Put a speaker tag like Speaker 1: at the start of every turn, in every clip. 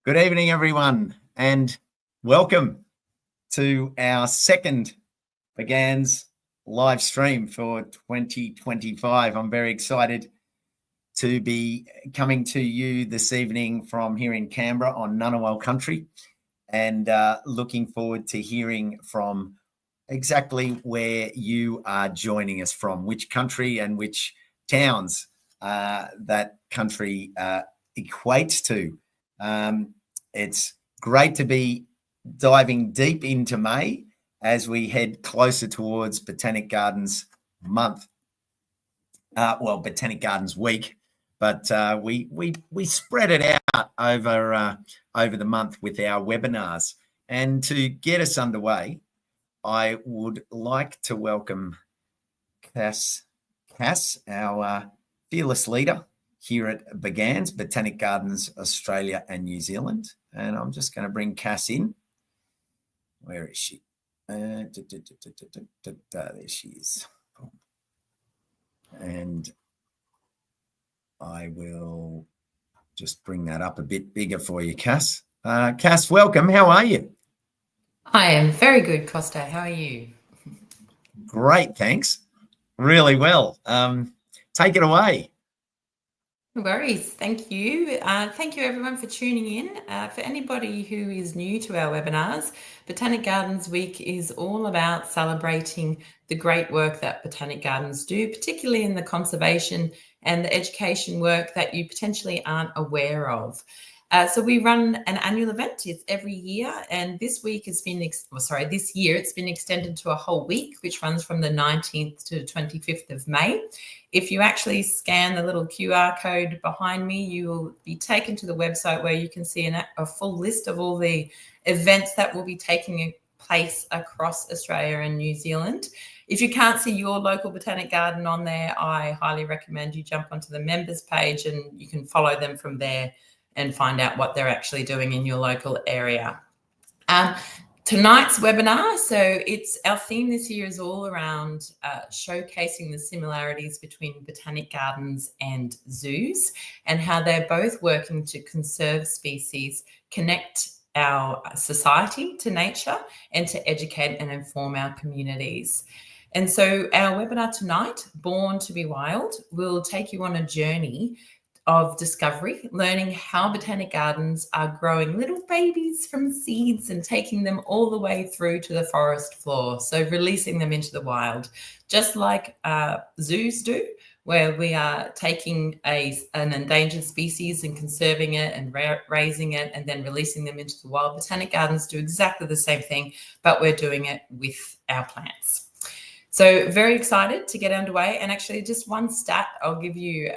Speaker 1: Good evening, everyone, and welcome to our second BGANZ live stream for 2025. I'm very excited to be coming to you this evening from here in Canberra on Ngunnawal country, and looking forward to hearing from exactly where you are joining us from, which country and which towns that country equates to. It's great to be diving deep into May as we head closer towards Botanic Gardens month. Botanic Gardens week, but we spread it out over the month with our webinars. And to get us underway, I would like to welcome Cass, our fearless leader here at BGANZ, Botanic Gardens Australia and New Zealand. And I'm just going to bring Cass in. Where is she? There she is. And I will just bring that up a bit bigger for you, Cass. Cass, welcome. How are you?
Speaker 2: I am very good, Costa. How are you?
Speaker 1: Great, thanks. Really well. Take it away.
Speaker 2: No worries. Thank you. Thank you, everyone, for tuning in. For anybody who is new to our webinars, Botanic Gardens Week is all about celebrating the great work that Botanic Gardens do, particularly in the conservation and the education work that you potentially aren't aware of. So we run an annual event. It's every year, and this year it's been extended to a whole week, which runs from the 19th to the 25th of May. If you actually scan the little QR code behind me, you will be taken to the website where you can see a full list of all the events that will be taking place across Australia and New Zealand. If you can't see your local botanic garden on there, I highly recommend you jump onto the members page and you can follow them from there and find out what they're actually doing in your local area. Tonight's webinar, so our theme this year is all around showcasing the similarities between botanic gardens and zoos and how they're both working to conserve species, connect our society to nature, and to educate and inform our communities. And so our webinar tonight, Born to be Wild, will take you on a journey of discovery, learning how botanic gardens are growing little babies from seeds and taking them all the way through to the forest floor. So releasing them into the wild, just like zoos do, where we are taking an endangered species and conserving it and raising it and then releasing them into the wild. Botanic gardens do exactly the same thing, but we're doing it with our plants. So very excited to get underway. And actually just one stat I'll give you,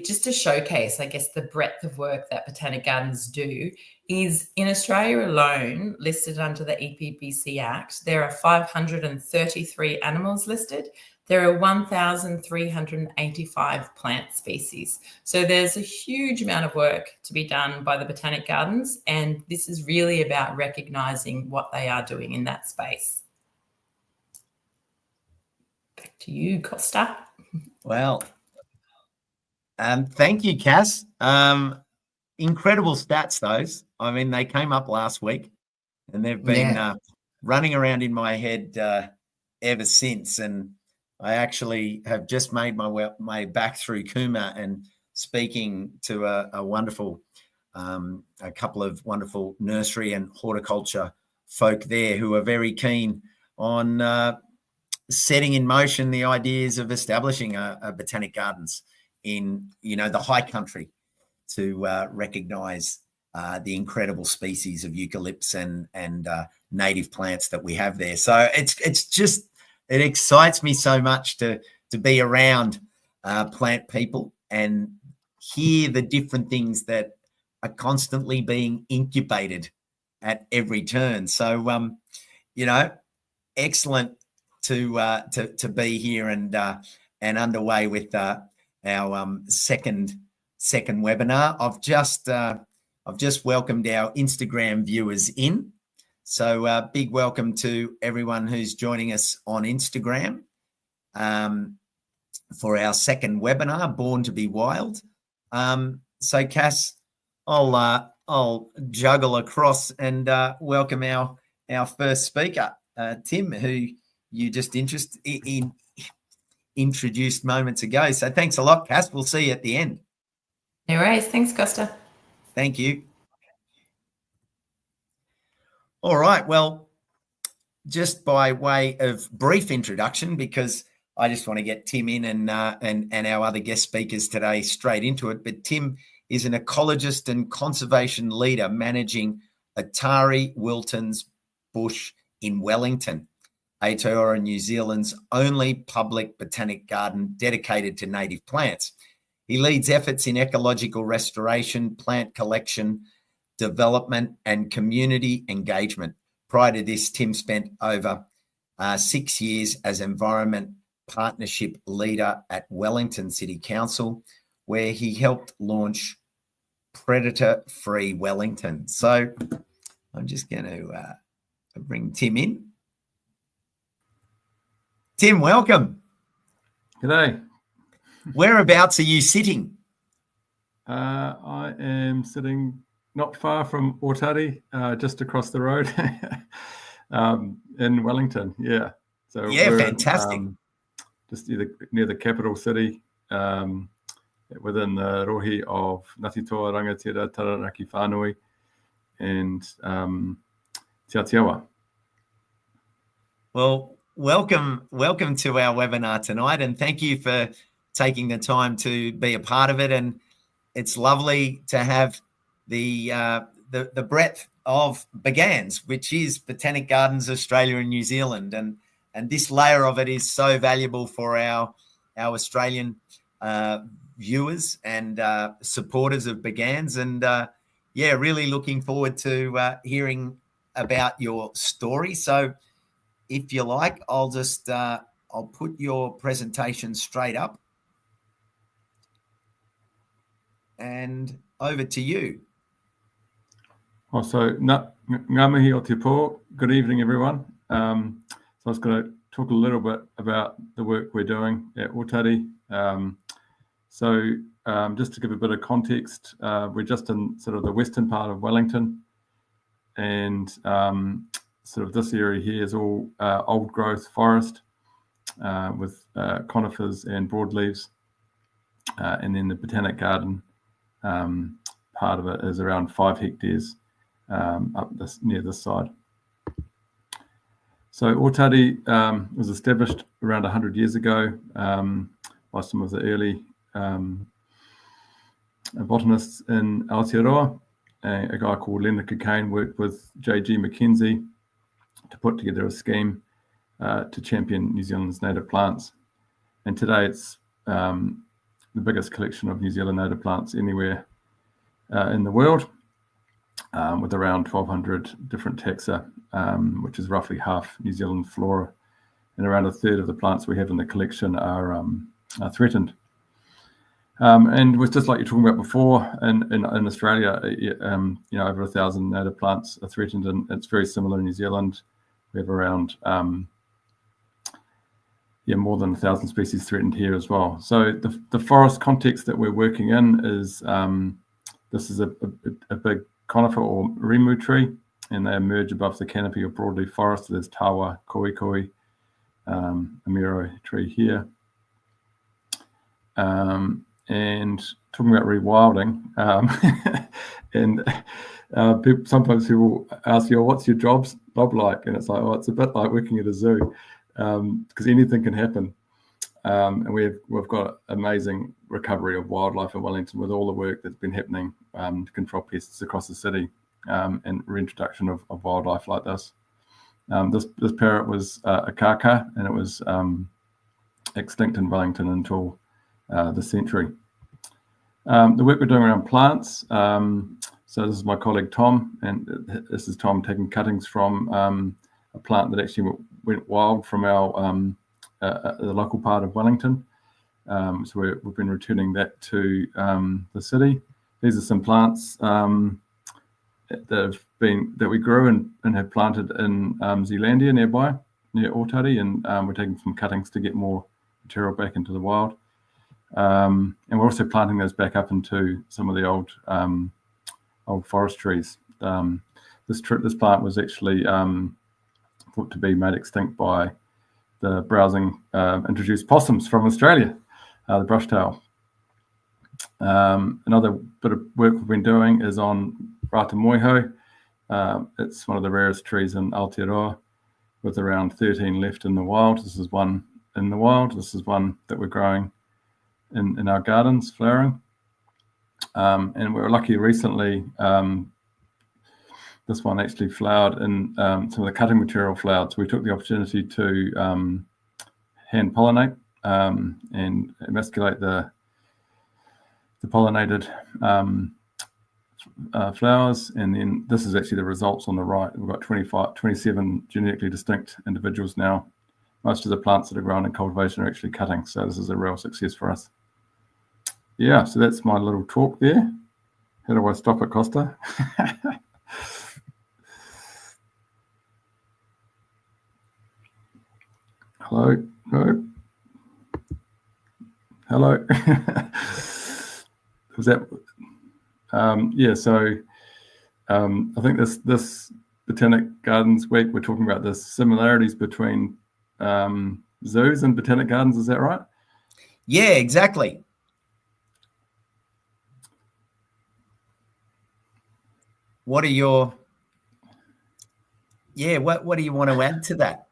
Speaker 2: just to showcase, I guess, the breadth of work that Botanic Gardens do is in Australia alone, listed under the EPBC Act, there are 533 animals listed. There are 1,385 plant species. So there's a huge amount of work to be done by the Botanic Gardens, and this is really about recognising what they are doing in that space. Back to you, Costa.
Speaker 1: Well, thank you, Cass. Incredible stats, those. I mean, they came up last week and they've been running around in my head ever since. And I actually have just made my way back through Cooma and speaking to a wonderful, a couple of wonderful nursery and horticulture folk there who are very keen on setting in motion the ideas of establishing a botanic gardens in the high country to recognise the incredible species of eucalypts and native plants that we have there. So it excites me so much to be around plant people and hear the different things that are constantly being incubated at every turn. So excellent to be here and underway with our second webinar. I've just welcomed our Instagram viewers in. So big welcome to everyone who's joining us on Instagram for our second webinar, Born to be Wild. So Cass, I'll juggle across and welcome our first speaker, Tim, who you just introduced moments ago. So thanks a lot, Cass. We'll see you at the end.
Speaker 2: No worries. Thanks, Costa.
Speaker 1: Thank you. All right. Well, just by way of brief introduction, because I just want to get Tim in and our other guest speakers today straight into it. But Tim is an ecologist and conservation leader managing Atari Wilton's Bush in Wellington, Aotearoa, New Zealand's only public botanic garden dedicated to native plants. He leads efforts in ecological restoration, plant collection, development, and community engagement. Prior to this, Tim spent over 6 years as Environment Partnership Leader at Wellington City Council, where he helped launch Predator-Free Wellington. So I'm just going to bring Tim in. Tim, welcome.
Speaker 3: G'day.
Speaker 1: Whereabouts are you sitting?
Speaker 3: I am sitting not far from Otari, just across the road in Wellington. Yeah. So
Speaker 1: yeah, fantastic.
Speaker 3: Just near the capital city, within the rohi of Ngāti Toa, Rangatira, Taranaki Whānui, and Te Atiawa.
Speaker 1: Well, welcome to our webinar tonight, and thank you for taking the time to be a part of it. And it's lovely to have the breadth of BGANZ, which is Botanic Gardens Australia and New Zealand, and this layer of it is so valuable for our Australian viewers and supporters of BGANZ. And yeah, really looking forward to hearing about your story. So if you like, I'll just I'll put your presentation straight up, and over to you.
Speaker 3: Oh, so ngā mihi o te pō. Good evening, everyone. So I was going to talk a little bit about the work we're doing at Otari. Just to give a bit of context, we're just in sort of the western part of Wellington, and sort of this area here is all old growth forest with conifers and broadleaves, and then the Botanic Garden part of it is around 5 hectares up near this side. So Otari was established around 100 years ago by some of the early botanists in Aotearoa. A guy called Leonard Cockayne worked with J.G. Mackenzie to put together a scheme to champion New Zealand's native plants. And today it's the biggest collection of New Zealand native plants anywhere in the world, with around 1,200 different taxa, which is roughly half New Zealand flora, and around a third of the plants we have in the collection are threatened. And with just like you're talking about before, in Australia, over 1,000 native plants are threatened, and it's very similar in New Zealand. We have around more than 1,000 species threatened here as well. So the forest context that we're working in is this is a big conifer or rimu tree, and they emerge above the canopy of broadleaf forest. So there's tawa, koikoi, amiro tree here. And talking about rewilding, and sometimes people ask you, what's your job like? And it's like, oh, it's a bit like working at a zoo, because anything can happen. And we've got amazing recovery of wildlife in Wellington with all the work that's been happening to control pests across the city, and reintroduction of wildlife like this. This parrot was a kaka, and it was extinct in Wellington until this century. The work we're doing around plants. So this is my colleague Tom, and this is Tom taking cuttings from a plant that actually went wild from our the local part of Wellington. So we've been returning that to the city. These are some plants that we grew and have planted in Zealandia nearby, near Otari, and we're taking some cuttings to get more material back into the wild. And we're also planting those back up into some of the old old forest trees. This plant was actually thought to be made extinct by the browsing introduced possums from Australia, the brushtail. Another bit of work we've been doing is on Rata Moiho. It's one of the rarest trees in Aotearoa, with around 13 left in the wild. This is one in the wild. This is one that we're growing in our gardens, flowering. And we were lucky recently, this one actually flowered in some of the cutting material flowered. So we took the opportunity to hand pollinate and emasculate the pollinated flowers. And then this is actually the results on the right. We've got 27 genetically distinct individuals now. Most of the plants that are grown in cultivation are actually cutting. So this is a real success for us. Yeah, so that's my little talk there. How do I stop it, Costa? Hello. Was that? Yeah. So I think this Botanic Gardens week we're talking about the similarities between zoos and botanic gardens. Is that right?
Speaker 1: Yeah, exactly. What do you want to add to that?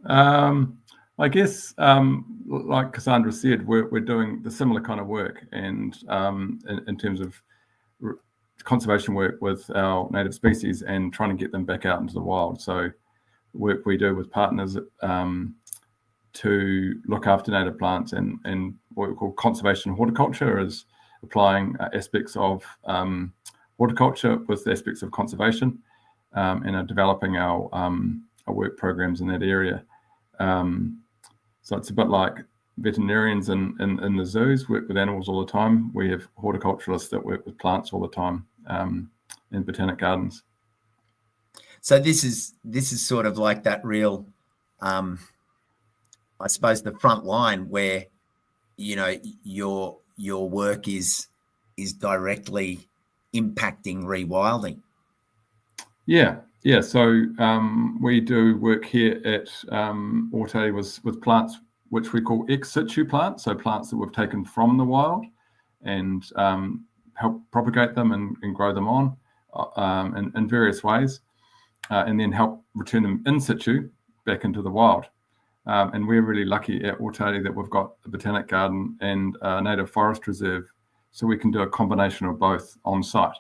Speaker 3: I guess, like Cassandra said, we're doing the similar kind of work, and in terms of conservation work with our native species and trying to get them back out into the wild. So work we do with partners to look after native plants, and what we call conservation horticulture is applying aspects of horticulture with aspects of conservation, and are developing our work programs in that area. So it's a bit like veterinarians in the zoos work with animals all the time. We have horticulturalists that work with plants all the time in botanic gardens.
Speaker 1: So this is sort of like that real, I suppose, the front line where, you know, your work is directly impacting rewilding.
Speaker 3: Yeah. So we do work here at Orte with plants which we call ex situ plants, so plants that we've taken from the wild and help propagate them and grow them on in various ways, and then help return them in situ back into the wild. And we're really lucky at Orte that we've got a botanic garden and a native forest reserve, so we can do a combination of both on site.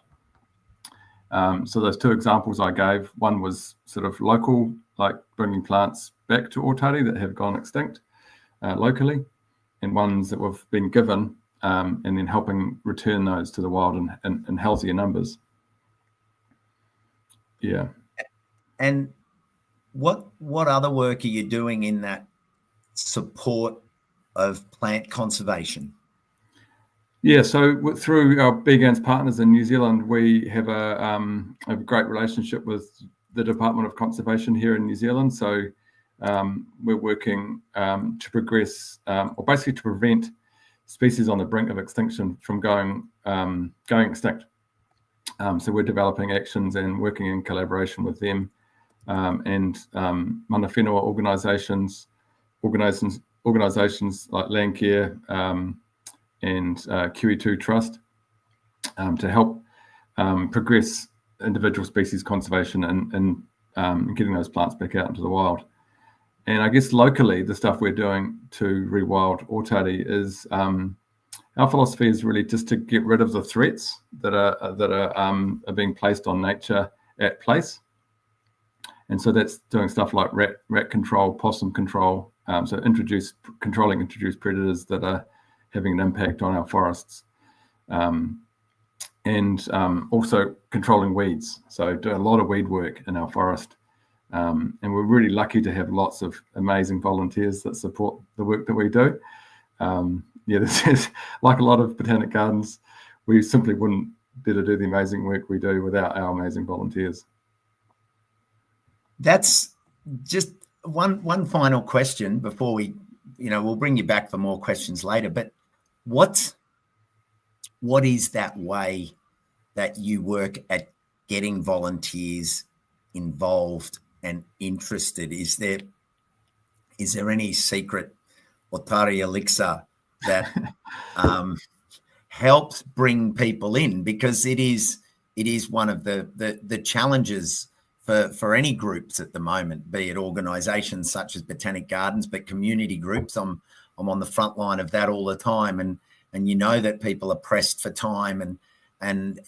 Speaker 3: So those two examples I gave, one was sort of local, like bringing plants back to Orte that have gone extinct locally, and ones that we've been given and then helping return those to the wild in healthier numbers. Yeah.
Speaker 1: And what other work are you doing in that support of plant conservation?
Speaker 3: Yeah, so through our BGANZ partners in New Zealand, we have a great relationship with the Department of Conservation here in New Zealand. So we're working to progress, or basically to prevent species on the brink of extinction from going extinct. So we're developing actions and working in collaboration with them and mana whenua organisations like Landcare and QE2 Trust to help progress individual species conservation and getting those plants back out into the wild. And I guess locally, the stuff we're doing to rewild Orte is our philosophy is really just to get rid of the threats that are being placed on nature at place. And so that's doing stuff like rat control, possum control, so controlling introduced predators that are having an impact on our forests, and also controlling weeds. So do a lot of weed work in our forest. And we're really lucky to have lots of amazing volunteers that support the work that we do. This is like a lot of botanic gardens. We simply wouldn't be able to do the amazing work we do without our amazing volunteers. That's
Speaker 1: just one final question before we'll bring you back for more questions later. But what is that way that you work at getting volunteers involved and interested? Is there any secret Otari elixir that helps bring people in? Because it is one of the challenges for any groups at the moment, be it organisations such as Botanic Gardens, but community groups. I'm on the front line of that all the time, and you know that people are pressed for time, and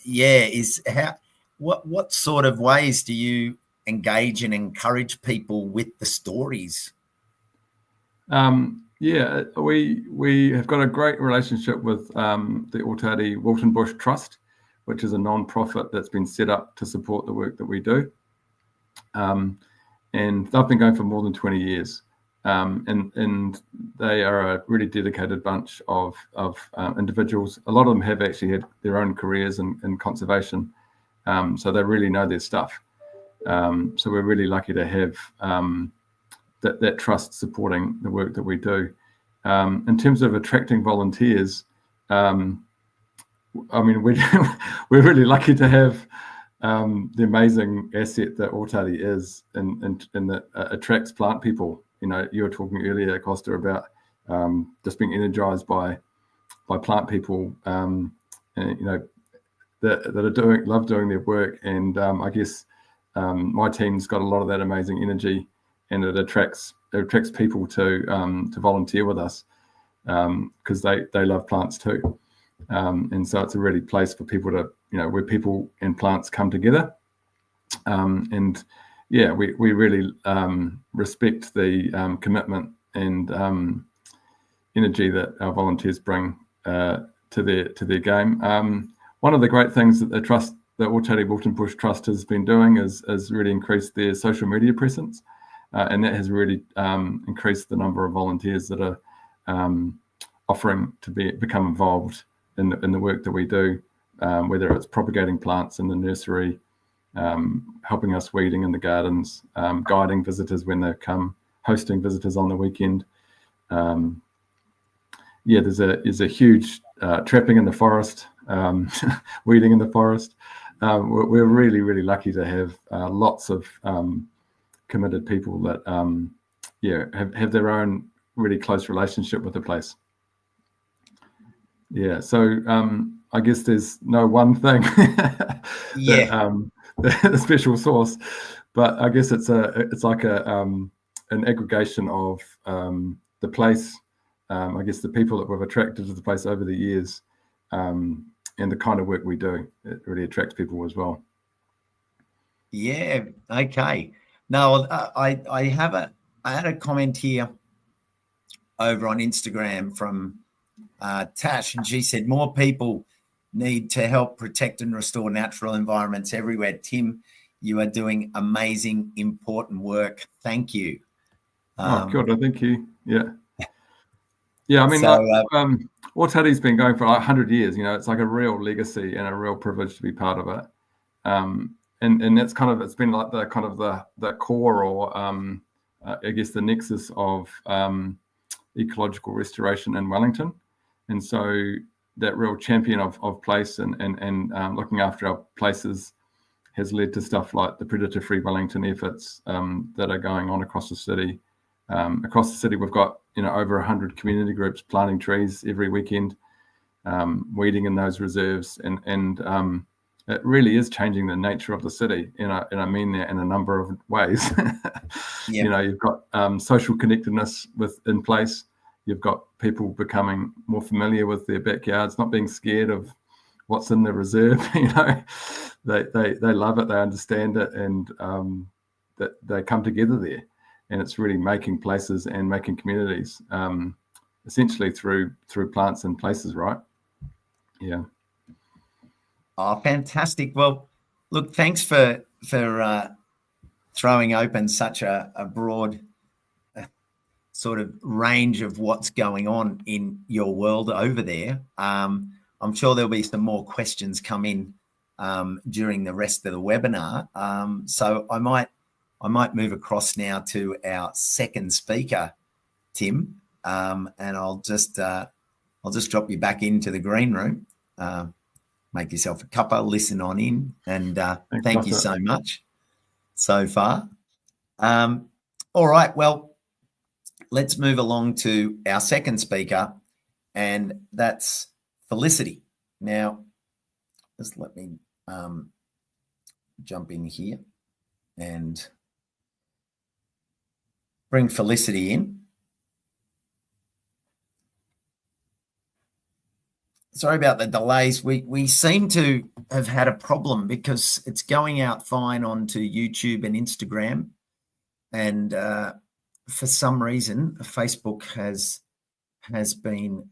Speaker 1: what sort of ways do you engage and encourage people with the stories?
Speaker 3: We have got a great relationship with the Otari Wilton Bush Trust, which is a non-profit that's been set up to support the work that we do. And they've been going for more than 20 years. And they are a really dedicated bunch of individuals. A lot of them have actually had their own careers in conservation, so they really know their stuff. So we're really lucky to have that trust supporting the work that we do. In terms of attracting volunteers, I mean, we're really lucky to have the amazing asset that Otari is, and that attracts plant people. You know, you were talking earlier, Costa, about just being energized by plant people, and, you know, that love doing their work. And I guess my team's got a lot of that amazing energy, and it attracts people to volunteer with us because they love plants too. And so it's a really place for people to, you know, where people and plants come together. And yeah, we really respect the commitment and energy that our volunteers bring to their game. One of the great things that the Otari Wilton Bush Trust has been doing is really increase their social media presence, and that has really increased the number of volunteers that are offering to become involved in the work that we do, whether it's propagating plants in the nursery, helping us weeding in the gardens, guiding visitors when they come, hosting visitors on the weekend. There's a huge trapping in the forest, weeding in the forest. We're really, really lucky to have lots of committed people that have their own really close relationship with the place. Yeah, so I guess there's no one thing the special sauce, but I guess it's like an aggregation of the place, I guess the people that we've attracted to the place over the years, and the kind of work we do. It really attracts people as well.
Speaker 1: Yeah. Okay. Now I had a comment here over on Instagram from Tash, and she said more people need to help protect and restore natural environments everywhere. Tim, you are doing amazing, important work. Thank you.
Speaker 3: Good. Thank you. Yeah. I mean, Otari's been going for 100 years. You know, it's like a real legacy and a real privilege to be part of it. And that's kind of, it's been like the core, or I guess the nexus of ecological restoration in Wellington. And so that real champion of place and looking after our places has led to stuff like the predator-free Wellington efforts that are going on across the city. Across the city, we've got, you know, over 100 community groups planting trees every weekend, weeding in those reserves, and it really is changing the nature of the city. And I mean that in a number of ways. You know, you've got social connectedness in place. You've got people becoming more familiar with their backyards, not being scared of what's in the reserve. You know, they love it, they understand it, and that they come together there. And it's really making places and making communities, essentially through plants and places, right? Yeah.
Speaker 1: Oh, fantastic. Well, look, thanks for throwing open such a broad sort of range of what's going on in your world over there. I'm sure there'll be some more questions come in during the rest of the webinar. So I might move across now to our second speaker, Tim, and I'll just drop you back into the green room. make yourself a cuppa, listen on in, and thank you
Speaker 3: Doctor.
Speaker 1: so much so far. All right, well, let's move along to our second speaker, and that's Felicity. Now, just let me jump in here and bring Felicity in. Sorry about the delays. We seem to have had a problem because it's going out fine onto YouTube and Instagram, and for some reason, Facebook has been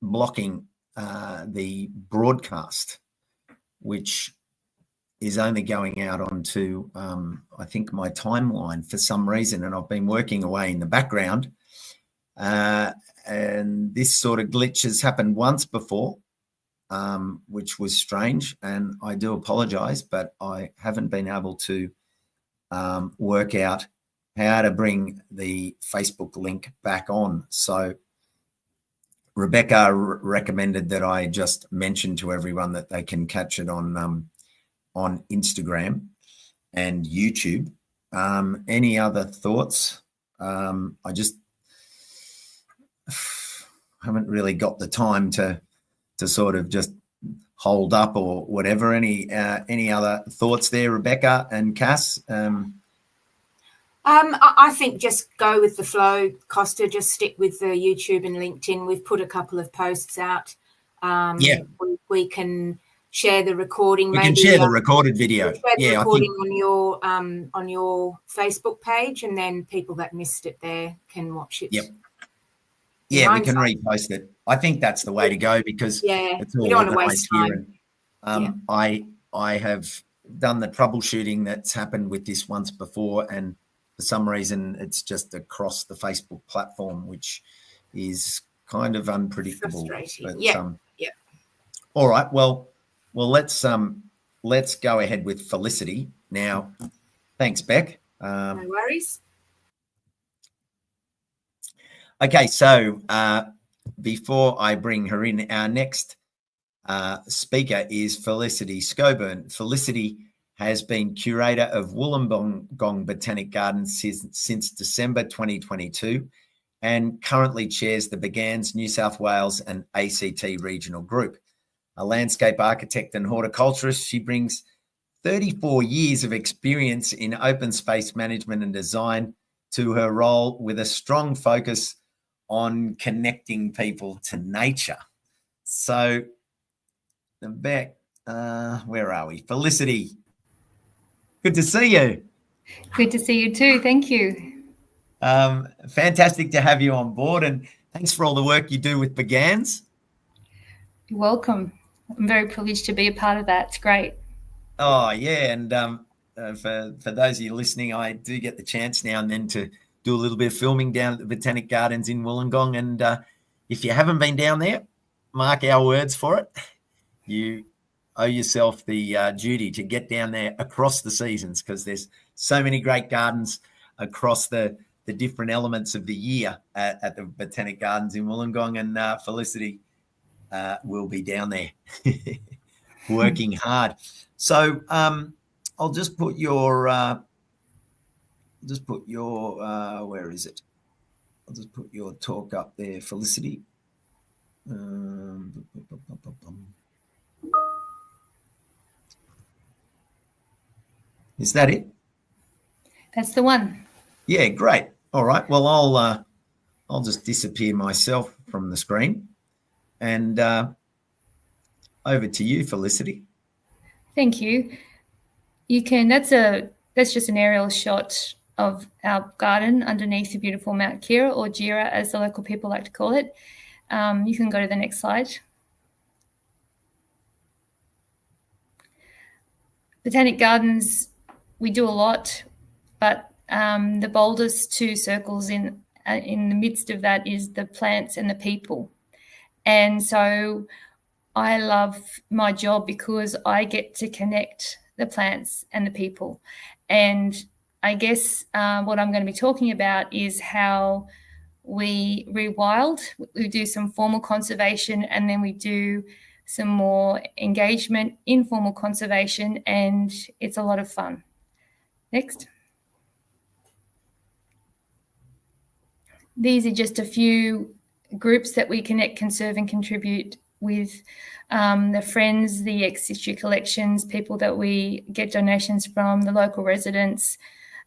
Speaker 1: blocking the broadcast, which is only going out onto, I think, my timeline for some reason, and I've been working away in the background. And this sort of glitch has happened once before, which was strange, and I do apologise, but I haven't been able to work out how to bring the Facebook link back on. So Rebecca recommended that I just mention to everyone that they can catch it on Instagram and YouTube. Any other thoughts? I just haven't really got the time to sort of just hold up or whatever. Any other thoughts there, Rebecca and Cass?
Speaker 4: I think just go with the flow, Costa. Just stick with the YouTube and LinkedIn. We've put a couple of posts out. We can share the recording.
Speaker 1: We can share the recorded video.
Speaker 4: The recording on your Facebook page, and then people that missed it there can watch it.
Speaker 1: Yep. Yeah, we can repost it. I think that's the way to go because it's all
Speaker 4: we don't want to waste time.
Speaker 1: I have done the troubleshooting that's happened with this once before, and for some reason it's just across the Facebook platform, which is kind of unpredictable.
Speaker 4: Frustrating. But,
Speaker 1: All right. Well, let's go ahead with Felicity now. Thanks, Beck.
Speaker 4: No worries.
Speaker 1: Okay, so before I bring her in, our next speaker is Felicity Skoberne. Felicity has been curator of Wollongong Botanic Gardens since December 2022 and currently chairs the BGANZ New South Wales and ACT regional group. A landscape architect and horticulturist, she brings 34 years of experience in open space management and design to her role, with a strong focus on connecting people to nature. So, Beck, where are we? Felicity, good to see you.
Speaker 5: Good to see you too. Thank you.
Speaker 1: Fantastic to have you on board, and thanks for all the work you do with BGANZ.
Speaker 5: You're welcome. I'm very privileged to be a part of that. It's great.
Speaker 1: Oh, yeah, and for those of you listening, I do get the chance now and then to do a little bit of filming down at the Botanic Gardens in Wollongong, and if you haven't been down there, mark our words for it. You owe yourself the duty to get down there across the seasons, because there's so many great gardens across the different elements of the year at the Botanic Gardens in Wollongong, and Felicity will be down there working hard. So I'll just put your where is it? I'll just put your talk up there, Felicity. Is that it?
Speaker 5: That's the one.
Speaker 1: Yeah, great. All right. Well, I'll just disappear myself from the screen, and over to you, Felicity.
Speaker 5: Thank you. You can. That's just an aerial shot of our garden underneath the beautiful Mount Kira, or Jira as the local people like to call it. You can go to the next slide. Botanic Gardens, we do a lot, but the boldest two circles in the midst of that is the plants and the people. And so I love my job because I get to connect the plants and the people. And I guess what I'm going to be talking about is how we rewild. We do some formal conservation, and then we do some more engagement, informal conservation, and it's a lot of fun. Next. These are just a few groups that we connect, conserve and contribute with, the friends, the ex-situ collections, people that we get donations from, the local residents.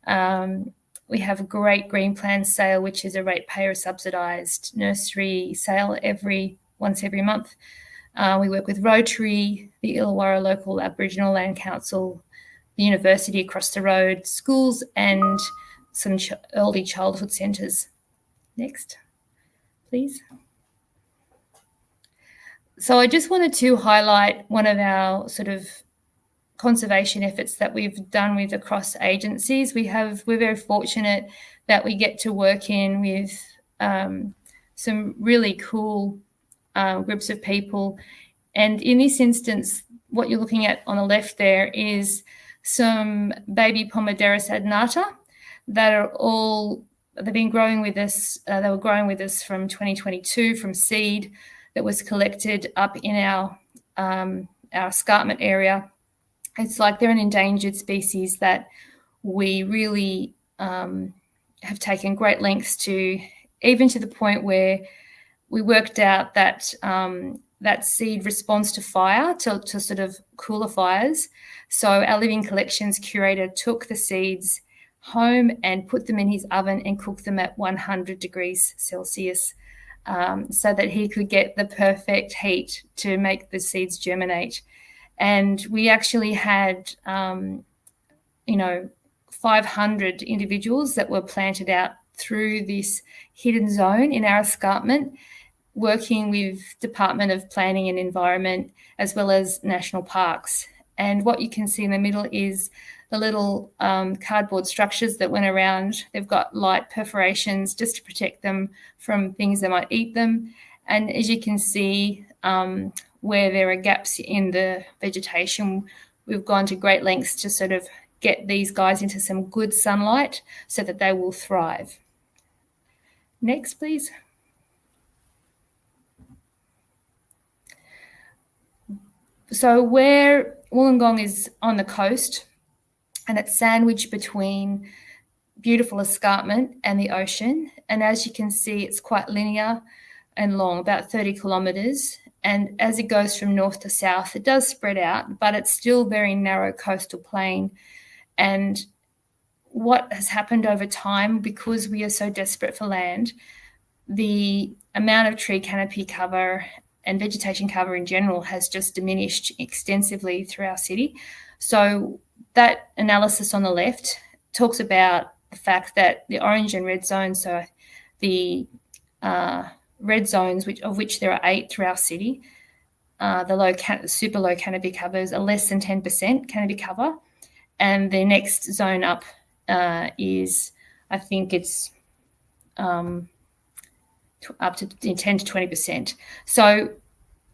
Speaker 5: We have a great Green Plan sale, which is a ratepayer subsidised nursery sale once every month. We work with Rotary, the Illawarra Local Aboriginal Land Council, the university across the road, schools, and some early childhood centres. Next, please. So I just wanted to highlight one of our sort of conservation efforts that we've done with across agencies. We're very fortunate that we get to work in with some really cool groups of people. And in this instance, what you're looking at on the left there is some baby Pomaderus adnata they've been growing with us. They were growing with us from 2022 from seed that was collected up in our escarpment area. It's like they're an endangered species that we really have taken great lengths to, even to the point where we worked out that that seed responds to fire, to sort of cooler fires. So our living collections curator took the seeds home and put them in his oven and cooked them at 100 degrees Celsius so that he could get the perfect heat to make the seeds germinate. And we actually had, 500 individuals that were planted out through this hidden zone in our escarpment, working with Department of Planning and Environment as well as national parks. And what you can see in the middle is the little cardboard structures that went around. They've got light perforations just to protect them from things that might eat them. And as you can see, where there are gaps in the vegetation, we've gone to great lengths to sort of get these guys into some good sunlight so that they will thrive. Next, please. So where Wollongong is on the coast, and it's sandwiched between beautiful escarpment and the ocean. And as you can see, it's quite linear and long, about 30 kilometres. And as it goes from north to south, it does spread out, but it's still very narrow coastal plain. And what has happened over time, because we are so desperate for land, the amount of tree canopy cover and vegetation cover in general has just diminished extensively through our city. So that analysis on the left talks about the fact that the orange and red zones, so the red zones, of which there are 8 through our city, the super low canopy covers are less than 10% canopy cover. And the next zone up is, I think it's up to 10 to 20%. So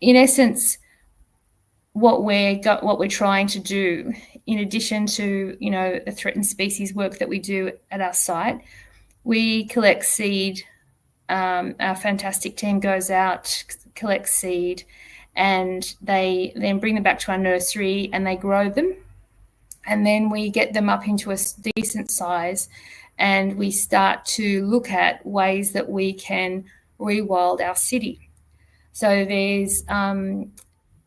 Speaker 5: in essence, what we're trying to do, in addition to the threatened species work that we do at our site, we collect seed. Our fantastic team goes out, collects seed, and they then bring them back to our nursery and they grow them. And then we get them up into a decent size and we start to look at ways that we can rewild our city. So there's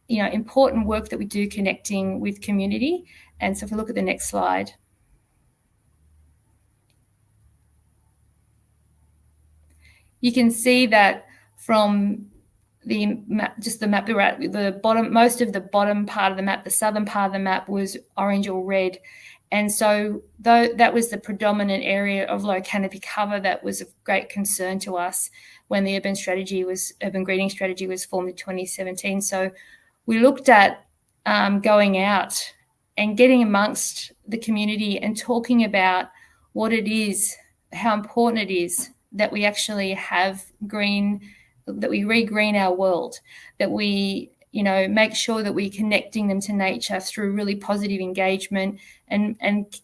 Speaker 5: important work that we do connecting with community. And so if we look at the next slide. You can see that from the map, just the map we're at, the bottom, most of the bottom part of the map, the southern part of the map was orange or red. And so that was the predominant area of low canopy cover that was of great concern to us when the urban greening strategy was formed in 2017. So we looked at going out and getting amongst the community and talking about what it is, how important it is that we actually have green, that we regreen our world, that we, make sure that we're connecting them to nature through really positive engagement and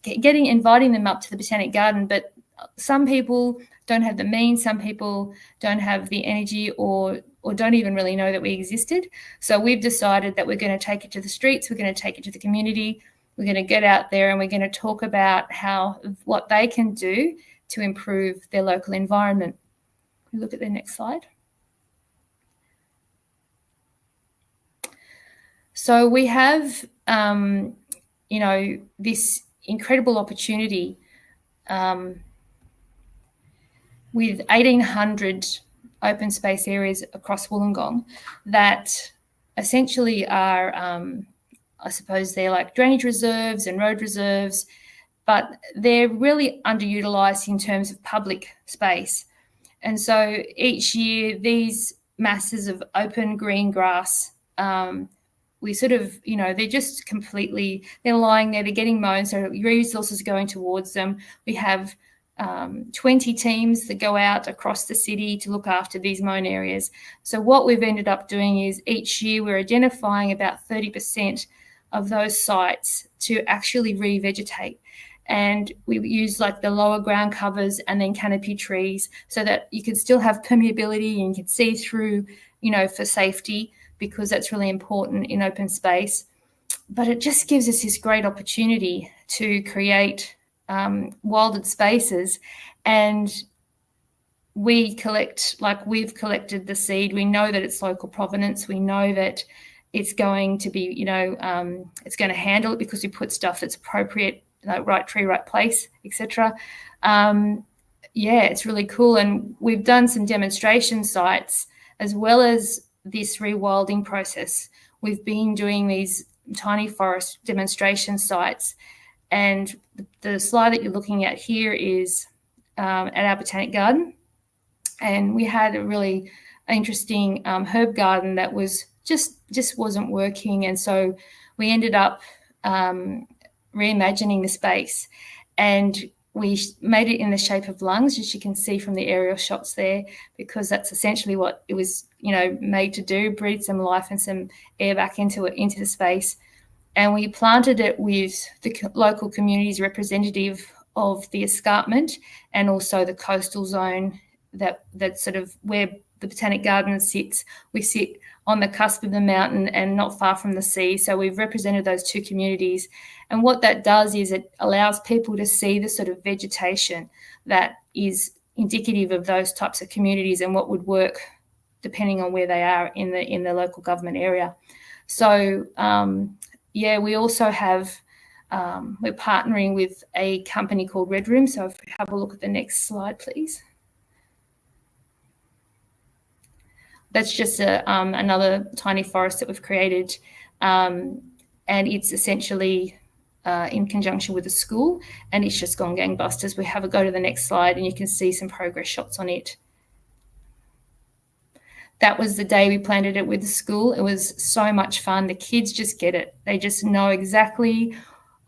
Speaker 5: inviting them up to the Botanic Garden. But some people don't have the means, some people don't have the energy or or don't even really know that we existed. So we've decided that we're going to take it to the streets, we're going to take it to the community, we're going to get out there and we're going to talk about what they can do to improve their local environment. Look at the next slide. So we have, this incredible opportunity with 1,800 open space areas across Wollongong that essentially are, I suppose they're like drainage reserves and road reserves, but they're really underutilised in terms of public space. And so each year, these masses of open green grass, we sort of, they're just completely, they're lying there, they're getting mown, so resources are going towards them. We have 20 teams that go out across the city to look after these mown areas. So what we've ended up doing is each year we're identifying about 30% of those sites to actually revegetate. And we use like the lower ground covers and then canopy trees so that you can still have permeability and you can see through, for safety, because that's really important in open space. But it just gives us this great opportunity to create wilded spaces. And we've collected the seed. We know that it's local provenance. We know that it's going to be, it's going to handle it because we put stuff that's appropriate, right tree, right place, etc. It's really cool. And we've done some demonstration sites as well as this rewilding process. We've been doing these tiny forest demonstration sites. And the slide that you're looking at here is at our Botanic Garden. And we had a really interesting herb garden that was just wasn't working. And so we ended up reimagining the space, and we made it in the shape of lungs, as you can see from the aerial shots there, because that's essentially what it was, made to do, breathe some life and some air back into the space. And we planted it with the local community's representative of the escarpment and also the coastal zone that's sort of where the Botanic Garden sits. We sit on the cusp of the mountain and not far from the sea. So we've represented those two communities. And what that does is it allows people to see the sort of vegetation that is indicative of those types of communities and what would work depending on where they are in the local government area. So, we also have, we're partnering with a company called Red Room. So if we have a look at the next slide, please. That's just another tiny forest that we've created, and it's essentially in conjunction with a school, and it's just gone gangbusters. We have a go to the next slide, and you can see some progress shots on it. That was the day we planted it with the school. It was so much fun. The kids just get it. They just know exactly.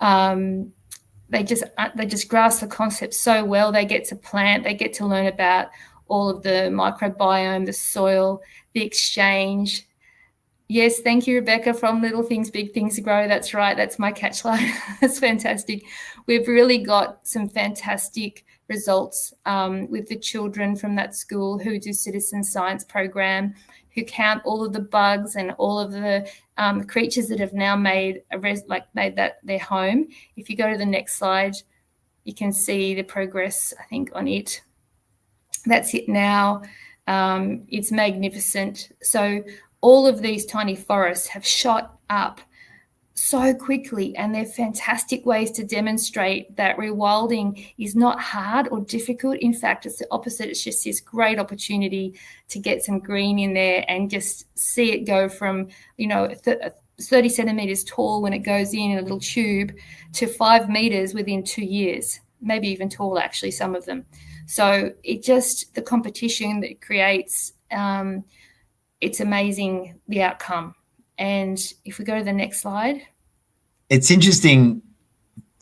Speaker 5: They just grasp the concept so well. They get to plant. They get to learn about all of the microbiome, the soil, the exchange. Yes, thank you, Rebecca, from Little Things, Big Things Grow. That's right. That's my catchline. That's fantastic. We've really got some fantastic results with the children from that school who do citizen science program, who count all of the bugs and all of the creatures that have now made that their home. If you go to the next slide, you can see the progress, I think, on it. That's it now. It's magnificent. So all of these tiny forests have shot up so quickly, and they're fantastic ways to demonstrate that rewilding is not hard or difficult. In fact, it's the opposite. It's just this great opportunity to get some green in there and just see it go from, 30 centimetres tall when it goes in a little tube to 5 metres within 2 years, maybe even taller, actually, some of them. So the competition that it creates, it's amazing, the outcome. And if we go to the next slide.
Speaker 1: It's interesting,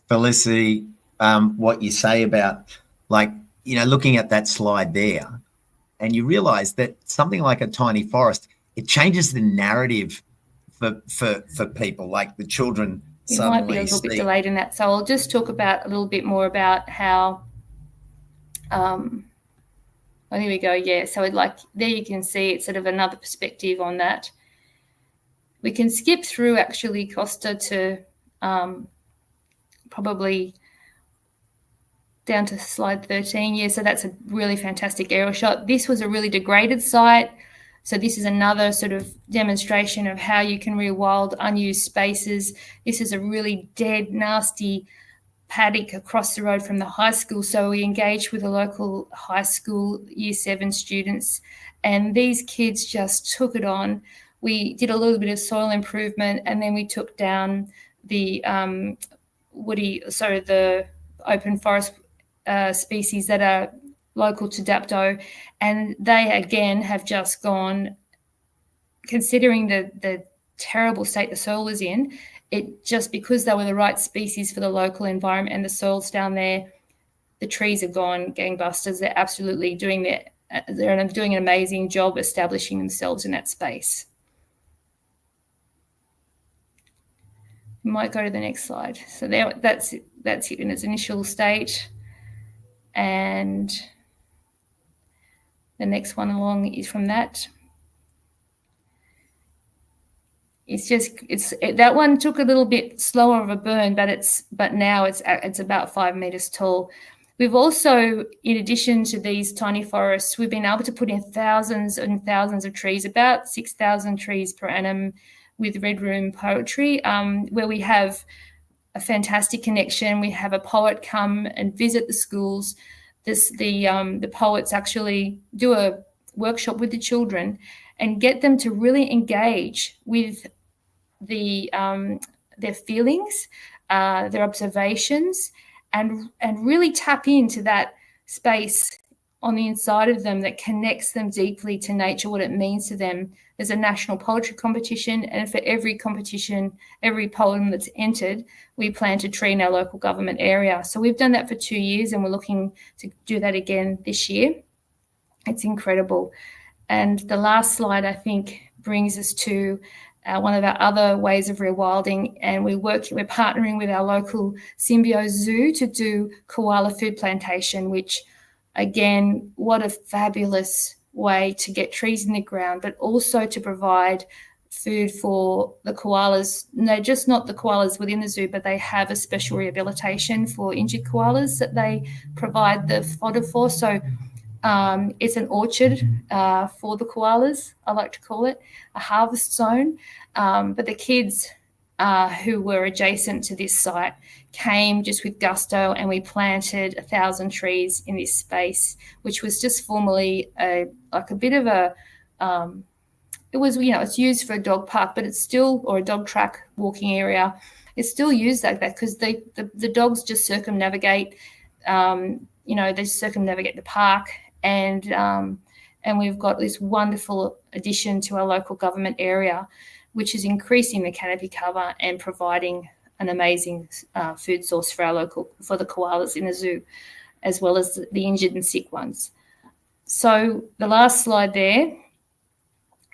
Speaker 1: Felicity, what you say about, looking at that slide there, and you realise that something like a tiny forest, it changes the narrative for people, like the children.
Speaker 5: It might be a little bit delayed in that. So I'll just talk about a little bit more about how Oh, here we go. Yeah. So there you can see it's sort of another perspective on that. We can skip through actually, Costa, to probably down to slide 13. Yeah, so that's a really fantastic aerial shot. This was a really degraded site. So this is another sort of demonstration of how you can rewild unused spaces. This is a really dead, nasty paddock across the road from the high school. So we engaged with the local high school Year 7 students, and these kids just took it on. We did a little bit of soil improvement, and then we took down the the open forest species that are local to Dapto, and they again have just gone, considering the terrible state the soil was in, it just because they were the right species for the local environment and the soils down there, the trees have gone gangbusters. They're absolutely doing an amazing job establishing themselves in that space. You might go to the next slide. So that's it in its initial state. And the next one along is from that. That one took a little bit slower of a burn, but now it's about 5 meters tall. We've also, in addition to these tiny forests, we've been able to put in thousands and thousands of trees, about 6,000 trees per annum with Red Room Poetry, where we have a fantastic connection. We have a poet come and visit the schools. The poets actually do a workshop with the children and get them to really engage with their feelings, their observations, and really tap into that space on the inside of them that connects them deeply to nature, what it means to them. There's a national poetry competition, and for every competition, every poem that's entered, we plant a tree in our local government area. So we've done that for 2 years, and we're looking to do that again this year. It's incredible. And the last slide, I think, brings us to one of our other ways of rewilding, and we're partnering with our local Symbio Zoo to do koala food plantation, which, again, what a fabulous way to get trees in the ground, but also to provide food for the koalas. No, just not the koalas within the zoo, but they have a special rehabilitation for injured koalas that they provide the fodder for. So it's an orchard for the koalas, I like to call it, a harvest zone. But the kids who were adjacent to this site came just with gusto, and we planted 1,000 trees in this space, which was just formerly a bit of a it was, it's used for a dog park, but it's still, or a dog track walking area. It's still used like that because the dogs just circumnavigate, they circumnavigate the park, and we've got this wonderful addition to our local government area, which is increasing the canopy cover and providing an amazing food source for the koalas in the zoo, as well as the injured and sick ones. So the last slide there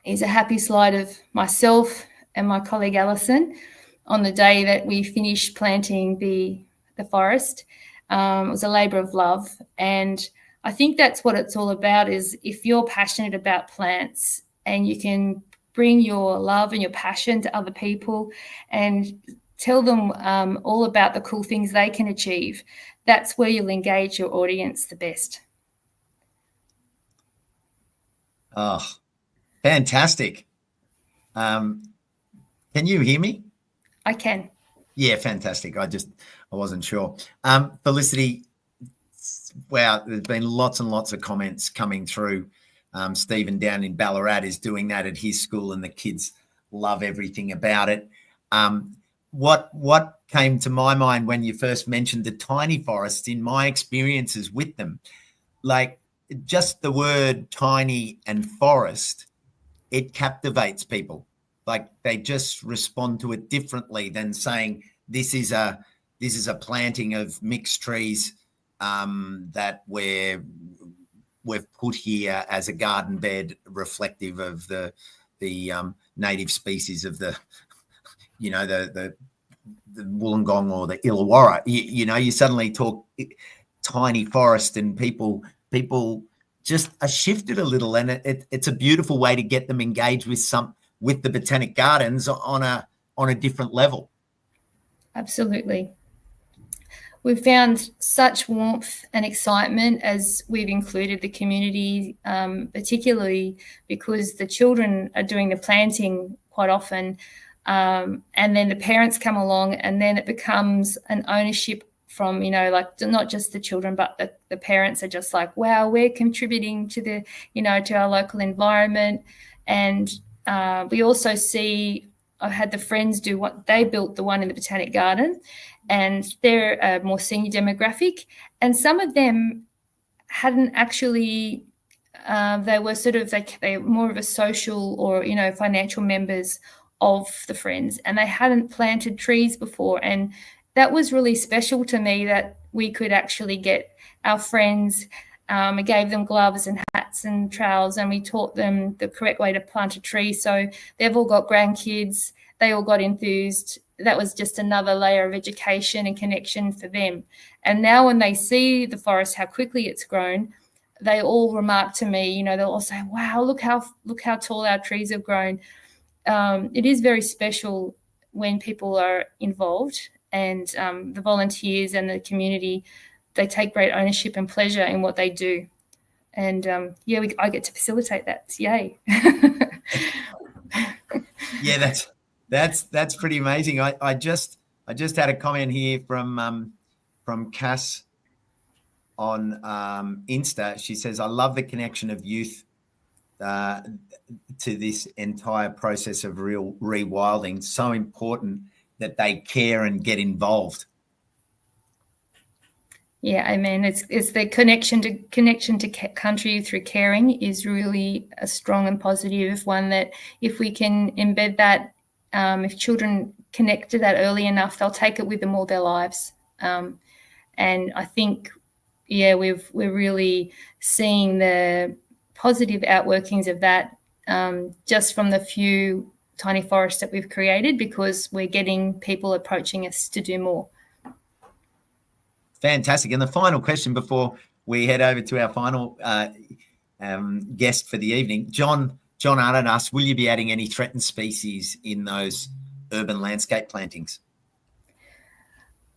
Speaker 5: is a happy slide of myself and my colleague Alison on the day that we finished planting the forest. It was a labour of love, and I think that's what it's all about, is if you're passionate about plants and you can bring your love and your passion to other people and tell them all about the cool things they can achieve, that's where you'll engage your audience the best.
Speaker 1: Oh, fantastic. Can you hear me?
Speaker 5: I can.
Speaker 1: Yeah, fantastic. I wasn't sure. Felicity, wow, there's been lots and lots of comments coming through. Stephen down in Ballarat is doing that at his school, and the kids love everything about it. What came to my mind when you first mentioned the tiny forests, in my experiences with them, like just the word tiny and forest, it captivates people. Like they just respond to it differently than saying this is a planting of mixed trees that we've put here as a garden bed reflective of the native species of the Wollongong or the Illawarra. You suddenly talk tiny forest, and people just shifted a little, and it's a beautiful way to get them engaged with the Botanic Gardens on a different level.
Speaker 5: Absolutely. We've found such warmth and excitement as we've included the community, particularly because the children are doing the planting quite often, and then the parents come along, and then it becomes an ownership from, like not just the children, but the parents are just like, wow, we're contributing to the, to our local environment. And we also see, I've had the friends do what they built, the one in the Botanic Garden, and they're a more senior demographic. And some of them hadn't actually, they were sort of, they were more of a social or, financial members of the friends, and they hadn't planted trees before. And that was really special to me, that we could actually get our friends, we gave them gloves and hats and trowels, and we taught them the correct way to plant a tree. So they've all got grandkids, they all got enthused. That was just another layer of education and connection for them. And now when they see the forest, how quickly it's grown, they all remark to me, they'll all say, wow, look how tall our trees have grown. It is very special when people are involved, and the volunteers and the community, they take great ownership and pleasure in what they do. And I get to facilitate that. Yay.
Speaker 1: Yeah, that's pretty amazing. I just had a comment here from Cass on Insta. She says, I love the connection of youth to this entire process of rewilding. So important that they care and get involved.
Speaker 5: Yeah, I mean, it's the connection to country through caring is really a strong and positive one, that if we can embed that, if children connect to that early enough, they'll take it with them all their lives. And I think, we're really seeing the positive outworkings of that just from the few tiny forests that we've created, because we're getting people approaching us to do more.
Speaker 1: Fantastic. And the final question before we head over to our final guest for the evening, John Arnott asks, will you be adding any threatened species in those urban landscape plantings?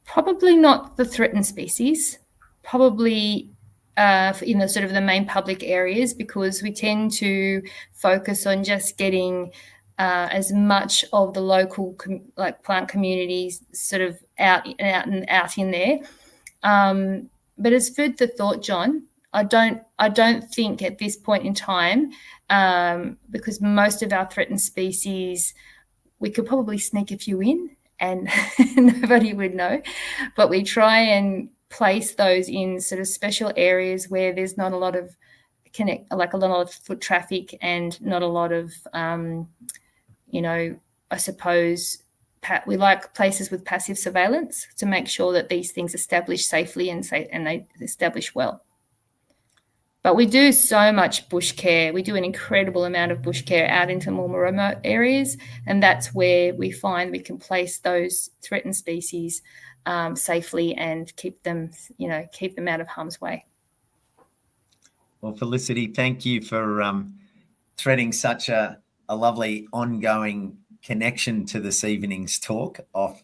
Speaker 5: Probably not the threatened species, probably in the sort of the main public areas, because we tend to focus on just getting as much of the local plant communities sort of out in there. But as food for thought, John, I don't think at this point in time, because most of our threatened species, we could probably sneak a few in and nobody would know, but we try and place those in sort of special areas where there's not a lot of a lot of foot traffic and not a lot of, I suppose, we like places with passive surveillance to make sure that these things establish safely and they establish well. But we do so much bush care. We do an incredible amount of bush care out into more remote areas, and that's where we find we can place those threatened species safely and keep them out of harm's way.
Speaker 1: Well, Felicity, thank you for threading such a lovely ongoing connection to this evening's talk off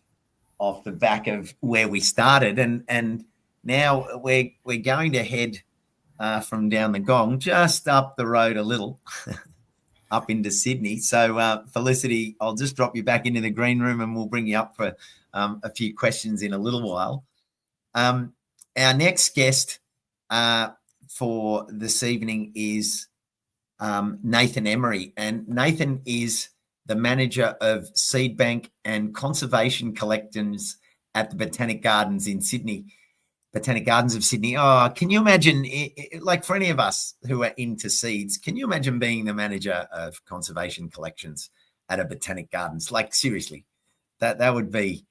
Speaker 1: the back of where we started, and now we're going to head from down the Gong just up the road a little up into Sydney. So Felicity, I'll just drop you back into the green room and we'll bring you up for a few questions in a little while. Our next guest for this evening is Nathan Emery, and Nathan is the manager of Seedbank and conservation collections at the Botanic Gardens in Sydney. Botanic Gardens of Sydney. Oh, can you imagine, like for any of us who are into seeds, can you imagine being the manager of conservation collections at a Botanic Gardens? Like seriously, that would be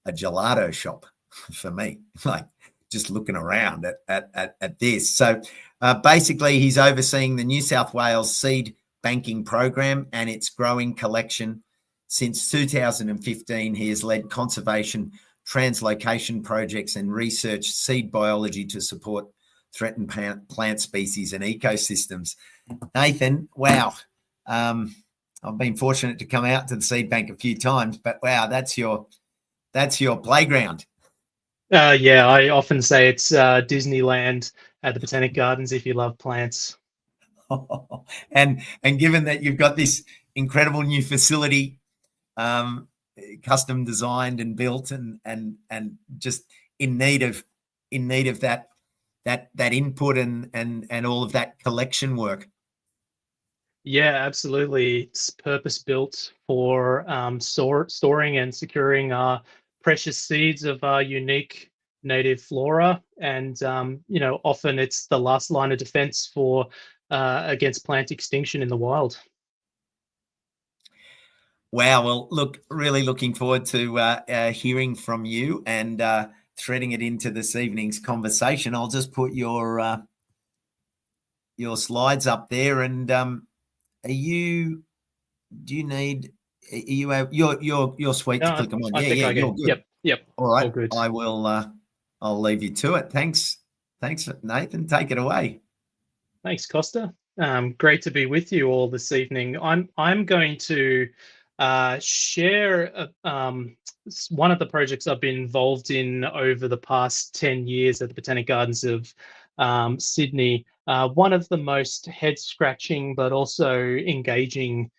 Speaker 1: a gelato shop for me, like just looking around at this. So basically he's overseeing the New South Wales seed banking program and its growing collection. Since 2015, he has led conservation translocation projects and research seed biology to support threatened plant species and ecosystems. Nathan, wow. I've been fortunate to come out to the Seedbank a few times, but wow, that's your playground.
Speaker 6: Yeah, I often say it's Disneyland at the Botanic Gardens if you love plants.
Speaker 1: And given that you've got this incredible new facility, custom designed and built, and just in need of that input and all of that collection work.
Speaker 6: Yeah, absolutely. It's purpose built for storing and securing precious seeds of our unique native flora, and often it's the last line of defense for against plant extinction in the wild.
Speaker 1: Wow. Well, look, really looking forward to hearing from you and threading it into this evening's conversation. I'll just put your slides up there, and you're sweet to click them on. Yeah, you're good.
Speaker 6: Yep.
Speaker 1: All right.
Speaker 6: All good.
Speaker 1: I will I'll leave you to it. Thanks, Nathan. Take it away.
Speaker 6: Thanks, Costa. Great to be with you all this evening. I'm going to share one of the projects I've been involved in over the past 10 years at the Botanic Gardens of Sydney. One of the most head-scratching but also engaging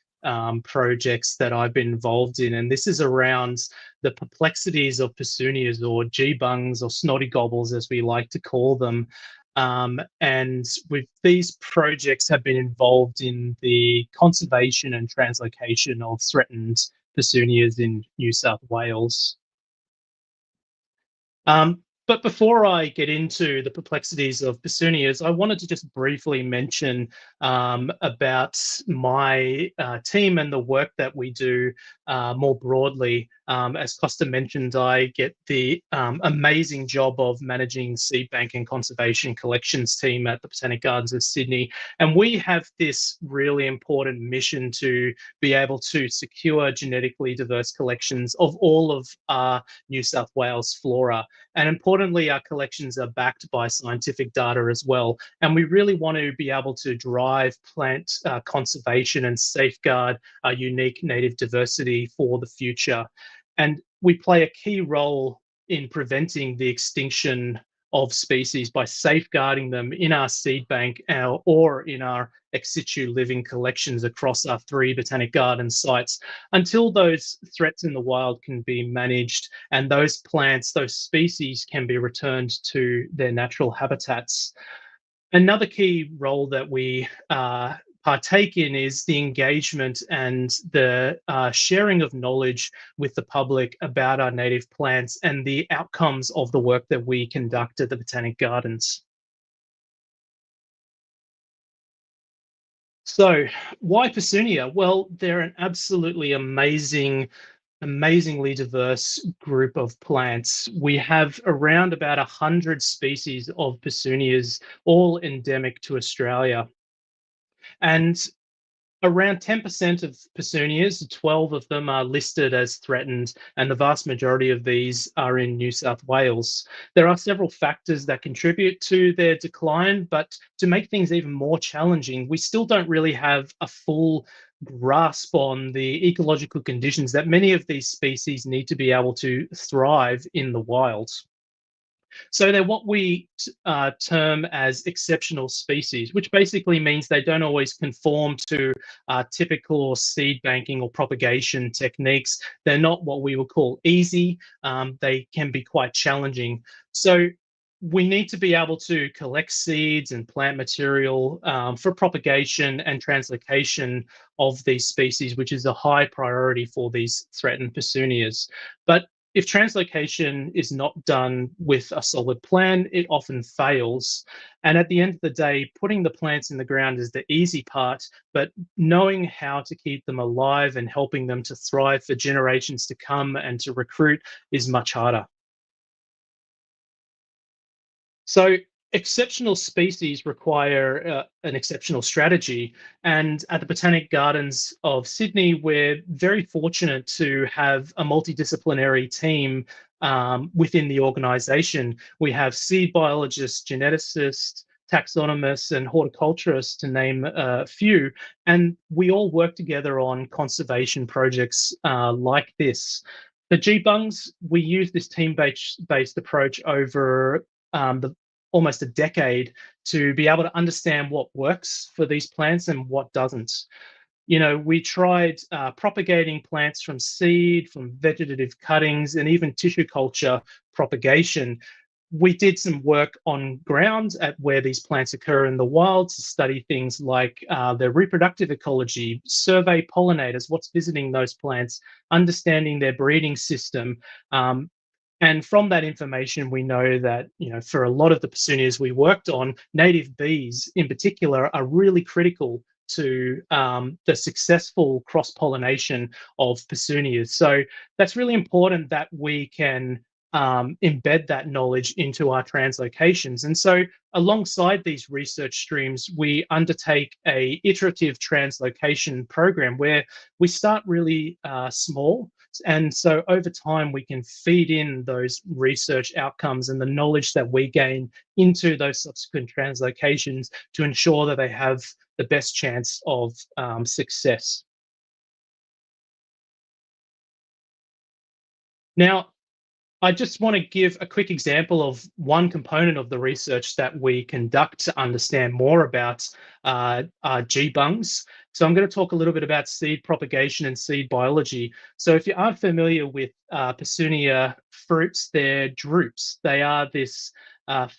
Speaker 6: projects that I've been involved in, and this is around the perplexities of petunias, or geebungs, or snotty gobbles as we like to call them. And with these projects have been involved in the conservation and translocation of threatened petunias in New South Wales. But before I get into the perplexities of petunias, I wanted to just briefly mention about my team and the work that we do more broadly. As Costa mentioned, I get the amazing job of managing Seedbank and conservation collections team at the Botanic Gardens of Sydney. And we have this really important mission to be able to secure genetically diverse collections of all of our New South Wales flora. And importantly, our collections are backed by scientific data as well. And we really want to be able to drive plant conservation and safeguard our unique native diversity for the future. And we play a key role in preventing the extinction of species by safeguarding them in our seed bank or in our ex situ living collections across our 3 Botanic Garden sites until those threats in the wild can be managed and those plants, those species can be returned to their natural habitats. Another key role that we partake in is the engagement and the sharing of knowledge with the public about our native plants and the outcomes of the work that we conduct at the Botanic Gardens. So why Petunia? Well, they're an absolutely amazingly diverse group of plants. We have around about 100 species of petunias, all endemic to Australia. And around 10% of petunias, 12 of them are listed as threatened, and the vast majority of these are in New South Wales. There are several factors that contribute to their decline, but to make things even more challenging, we still don't really have a full grasp on the ecological conditions that many of these species need to be able to thrive in the wild. So they're what we term as exceptional species, which basically means they don't always conform to typical seed banking or propagation techniques. They're not what we would call easy. They can be quite challenging. So we need to be able to collect seeds and plant material for propagation and translocation of these species, which is a high priority for these threatened petunias. But if translocation is not done with a solid plan, it often fails. And at the end of the day, putting the plants in the ground is the easy part, but knowing how to keep them alive and helping them to thrive for generations to come and to recruit is much harder. So exceptional species require an exceptional strategy. And at the Botanic Gardens of Sydney, we're very fortunate to have a multidisciplinary team within the organisation. We have seed biologists, geneticists, taxonomists and horticulturists, to name a few, and we all work together on conservation projects like this. The geebungs, we use this team-based approach over almost a decade to be able to understand what works for these plants and what doesn't. You know, we tried propagating plants from seed, from vegetative cuttings, and even tissue culture propagation. We did some work on ground at where these plants occur in the wild to study things like their reproductive ecology, survey pollinators, what's visiting those plants, understanding their breeding system. And from that information, we know that, you know, for a lot of the petunias we worked on, native bees in particular are really critical to the successful cross-pollination of petunias. So that's really important that we can embed that knowledge into our translocations. And so alongside these research streams, we undertake a iterative translocation program where we start really small. And so over time, we can feed in those research outcomes and the knowledge that we gain into those subsequent translocations to ensure that they have the best chance of success. Now, I just want to give a quick example of one component of the research that we conduct to understand more about geebungs. So I'm going to talk a little bit about seed propagation and seed biology. So if you aren't familiar with petunia fruits, they're drupes. They are this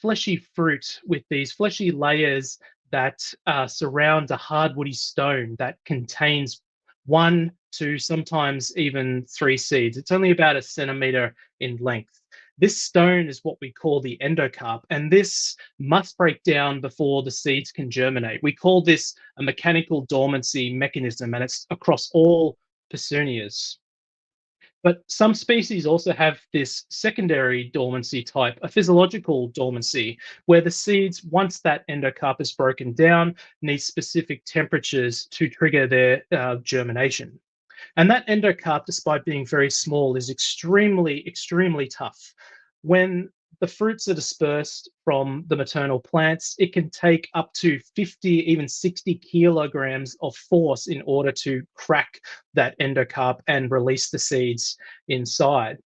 Speaker 6: fleshy fruit with these fleshy layers that surround a hard woody stone that contains 1, 2, sometimes even 3 seeds. It's only about a centimeter in length. This stone is what we call the endocarp, and this must break down before the seeds can germinate. We call this a mechanical dormancy mechanism, and it's across all petunias. But some species also have this secondary dormancy type, a physiological dormancy, where the seeds, once that endocarp is broken down, need specific temperatures to trigger their germination. And that endocarp, despite being very small, is extremely, extremely tough. When the fruits are dispersed from the maternal plants, it can take up to 50, even 60 kilograms of force in order to crack that endocarp and release the seeds inside.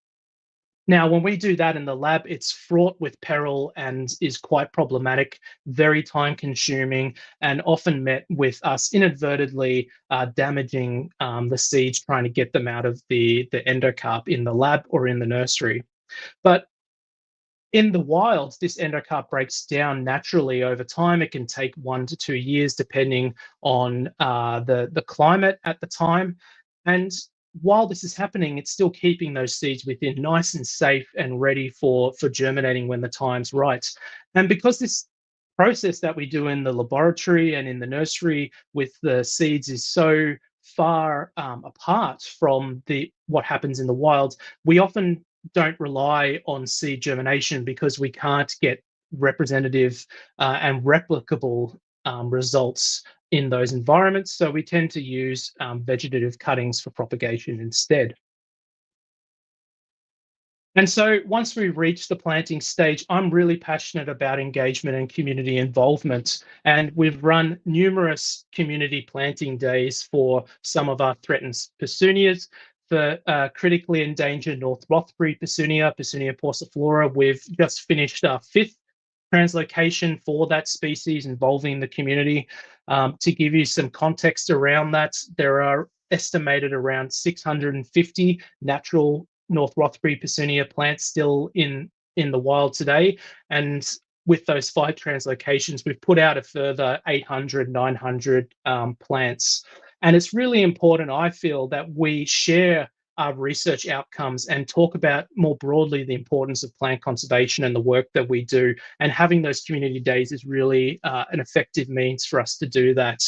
Speaker 6: Now, when we do that in the lab, it's fraught with peril and is quite problematic, very time consuming, and often met with us inadvertently damaging the seeds, trying to get them out of the endocarp in the lab or in the nursery. But in the wild, this endocarp breaks down naturally over time. It can take 1 to 2 years, depending on the climate at the time. And while this is happening, it's still keeping those seeds within nice and safe and ready for germinating when the time's right. And because this process that we do in the laboratory and in the nursery with the seeds is so far apart from what happens in the wild, we often don't rely on seed germination because we can't get representative and replicable results in those environments. So we tend to use vegetative cuttings for propagation instead. And so once we reach the planting stage, I'm really passionate about engagement and community involvement. And we've run numerous community planting days for some of our threatened petunias. For critically endangered North Rothbury petunia, Petunia pauciflora, we've just finished our 5th translocation for that species involving the community. To give you some context around that, there are estimated around 650 natural North Rothbury petunia plants still in the wild today. And with those 5 translocations, we've put out a further 800, 900 plants. And it's really important, I feel, that we share our research outcomes and talk about more broadly the importance of plant conservation and the work that we do. And having those community days is really an effective means for us to do that.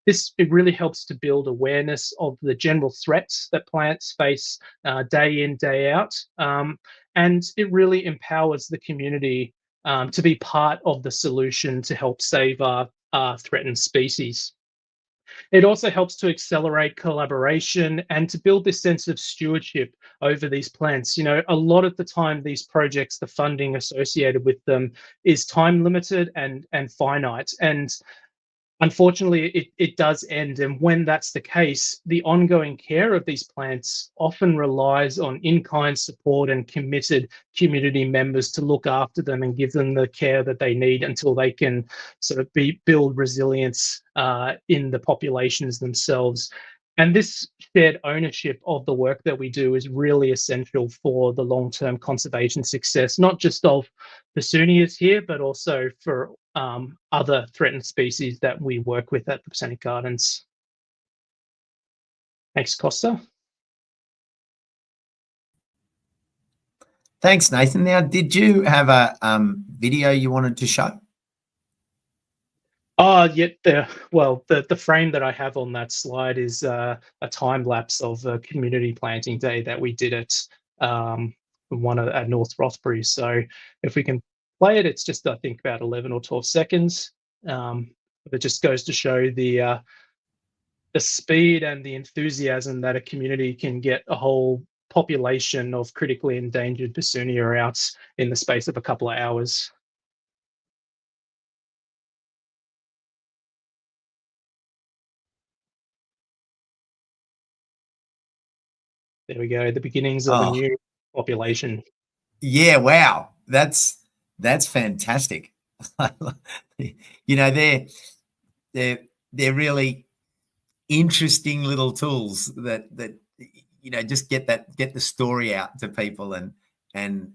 Speaker 6: It really helps to build awareness of the general threats that plants face day in, day out. And it really empowers the community to be part of the solution to help save our threatened species. it also helps to accelerate collaboration and to build this sense of stewardship over these plants. You know, a lot of the time, these projects, the funding associated with them is time limited and finite. And unfortunately, it does end. And when that's the case, the ongoing care of these plants often relies on in-kind support and committed community members to look after them and give them the care that they need until they can sort of build resilience in the populations themselves. And this shared ownership of the work that we do is really essential for the long-term conservation success, not just of Pesunias here, but also for other threatened species that we work with at the Botanic Gardens. Thanks, Costa.
Speaker 1: Thanks, Nathan. Now, did you have a video you wanted to show?
Speaker 6: Oh, yeah. The frame that I have on that slide is a time lapse of a community planting day that we did at at North Rothbury. So if we can play it, it's just, I think, about 11 or 12 seconds. It just goes to show the speed and the enthusiasm that a community can get a whole population of critically endangered Pesunia out in the space of a couple of hours. There we go, the beginnings of a new population.
Speaker 1: Yeah, wow. That's fantastic. You know, they're really interesting little tools that you know, just get the story out to people. And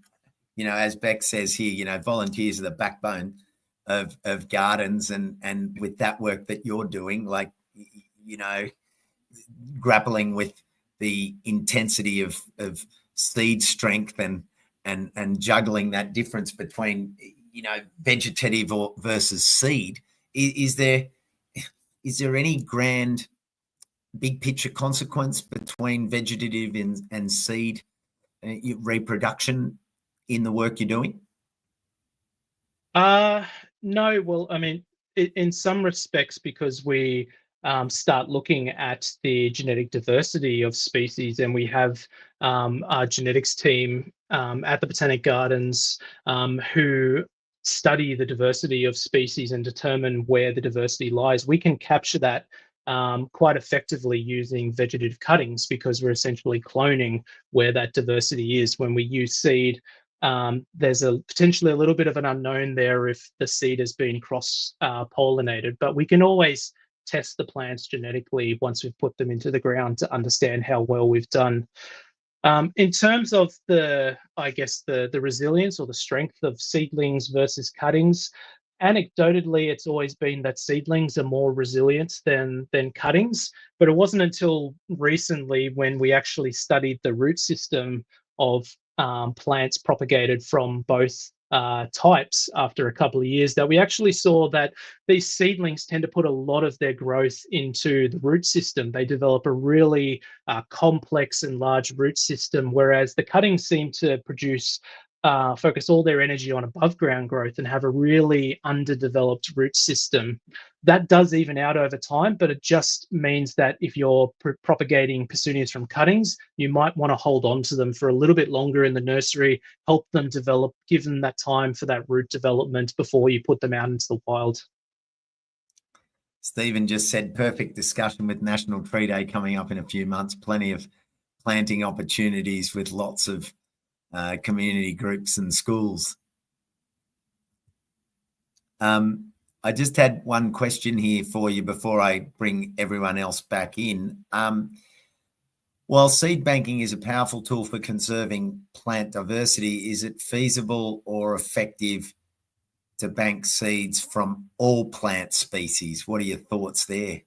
Speaker 1: you know, as Beck says here, you know, volunteers are the backbone of gardens, and with that work that you're doing, like, you know, grappling with the intensity of seed strength and juggling that difference between, you know, vegetative versus seed. Is there any grand big picture consequence between vegetative and seed reproduction in the work you're doing?
Speaker 6: No, well, I mean, in some respects, because we start looking at the genetic diversity of species, and we have our genetics team at the Botanic Gardens who study the diversity of species and determine where the diversity lies. We can capture that quite effectively using vegetative cuttings, because we're essentially cloning where that diversity is. When we use seed, there's potentially a little bit of an unknown there if the seed has been cross-pollinated, but we can always test the plants genetically once we've put them into the ground to understand how well we've done. In terms of the resilience or the strength of seedlings versus cuttings, anecdotally, it's always been that seedlings are more resilient than cuttings, but it wasn't until recently, when we actually studied the root system of plants propagated from both types after a couple of years, that we actually saw that these seedlings tend to put a lot of their growth into the root system. They develop a really complex and large root system, whereas the cuttings seem to focus all their energy on above ground growth and have a really underdeveloped root system. That does even out over time, but it just means that if you're propagating Pesunias from cuttings, you might want to hold on to them for a little bit longer in the nursery, help them develop, give them that time for that root development before you put them out into the wild.
Speaker 1: Stephen just said, perfect discussion with National Tree Day coming up in a few months. Plenty of planting opportunities with lots of community groups and schools. I just had one question here for you before I bring everyone else back in. While seed banking is a powerful tool for conserving plant diversity, is it feasible or effective to bank seeds from all plant species? What are your thoughts there?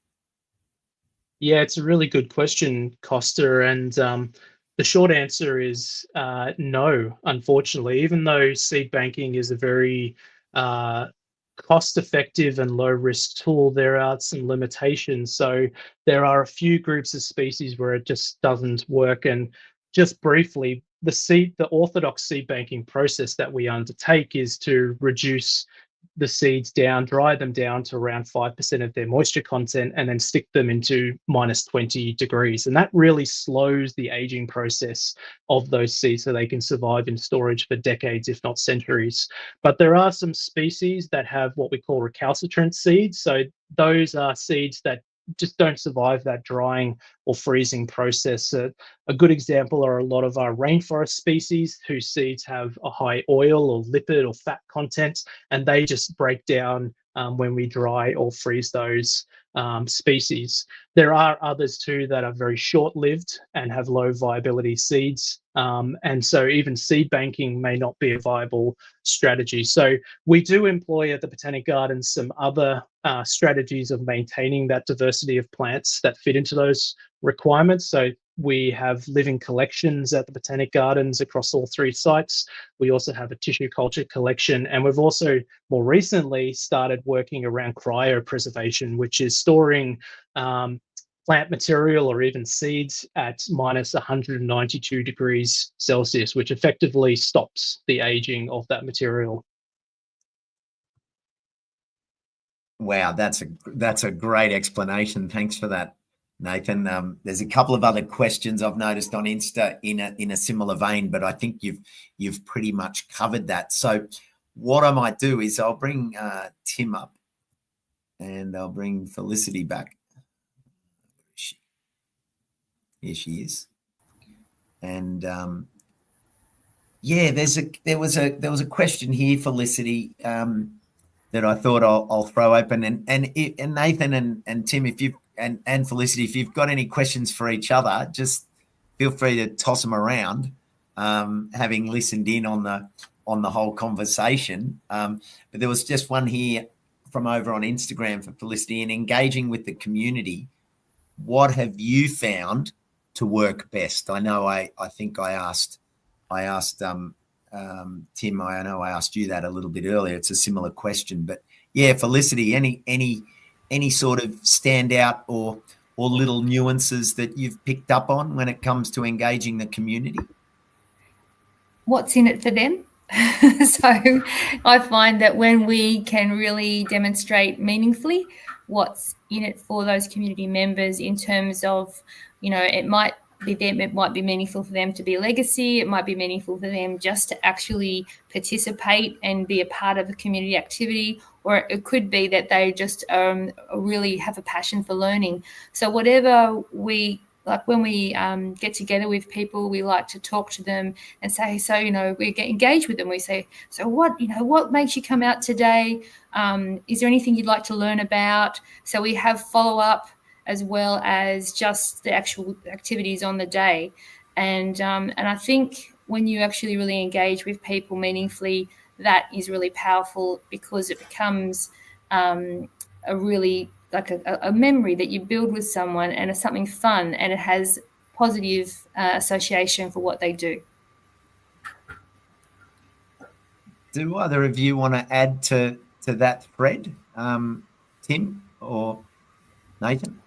Speaker 1: Yeah,
Speaker 6: it's a really good question, Costa, and the short answer is no, unfortunately. Even though seed banking is a very cost-effective and low-risk tool, there are some limitations. So there are a few groups of species where it just doesn't work. And just briefly, the orthodox seed banking process that we undertake is to reduce the seeds down, dry them down to around 5% of their moisture content, and then stick them into minus 20 degrees. And that really slows the aging process of those seeds so they can survive in storage for decades, if not centuries. But there are some species that have what we call recalcitrant seeds. So those are seeds that just don't survive that drying or freezing process. A good example are a lot of our rainforest species whose seeds have a high oil or lipid or fat content, and they just break down when we dry or freeze those species. There are others too that are very short-lived and have low viability seeds. And so even seed banking may not be a viable strategy. So we do employ at the Botanic Gardens some other strategies of maintaining that diversity of plants that fit into those requirements. So we have living collections at the Botanic Gardens across all 3 sites. We also have a tissue culture collection, and we've also more recently started working around cryopreservation, which is storing plant material or even seeds at minus 192 degrees Celsius, which effectively stops the aging of that material.
Speaker 1: Wow, that's a great explanation. Thanks for that, Nathan. There's a couple of other questions I've noticed on Insta in a similar vein, but I think you've pretty much covered that. So what I might do is I'll bring Tim up, and I'll bring Felicity back. Here she is. And yeah, there was a question here, Felicity, that I thought I'll throw open, and Nathan and Tim, if you and Felicity, if you've got any questions for each other, just feel free to toss them around. Having listened in on the whole conversation, but there was just one here from over on Instagram for Felicity. In engaging with the community, what have you found to work best? I know I think I asked Tim, I know I asked you that a little bit earlier. It's a similar question, but yeah, Felicity, any sort of standout or little nuances that you've picked up on when it comes to engaging the community?
Speaker 5: What's in it for them? So I find that when we can really demonstrate meaningfully what's in it for those community members in terms of, it might be them, it might be meaningful for them to be a legacy, it might be meaningful for them just to actually participate and be a part of a community activity, or it could be that they just really have a passion for learning. So whatever we like, when we get together with people, we like to talk to them and say, so, we get engaged with them. We say, so what makes you come out today? Is there anything you'd like to learn about? So we have follow-up as well as just the actual activities on the day. And I think when you actually really engage with people meaningfully, that is really powerful, because it becomes a really like a memory that you build with someone, and it's something fun, and it has positive association for what they do.
Speaker 1: Do either of you want to add to that thread, Tim or Nathan?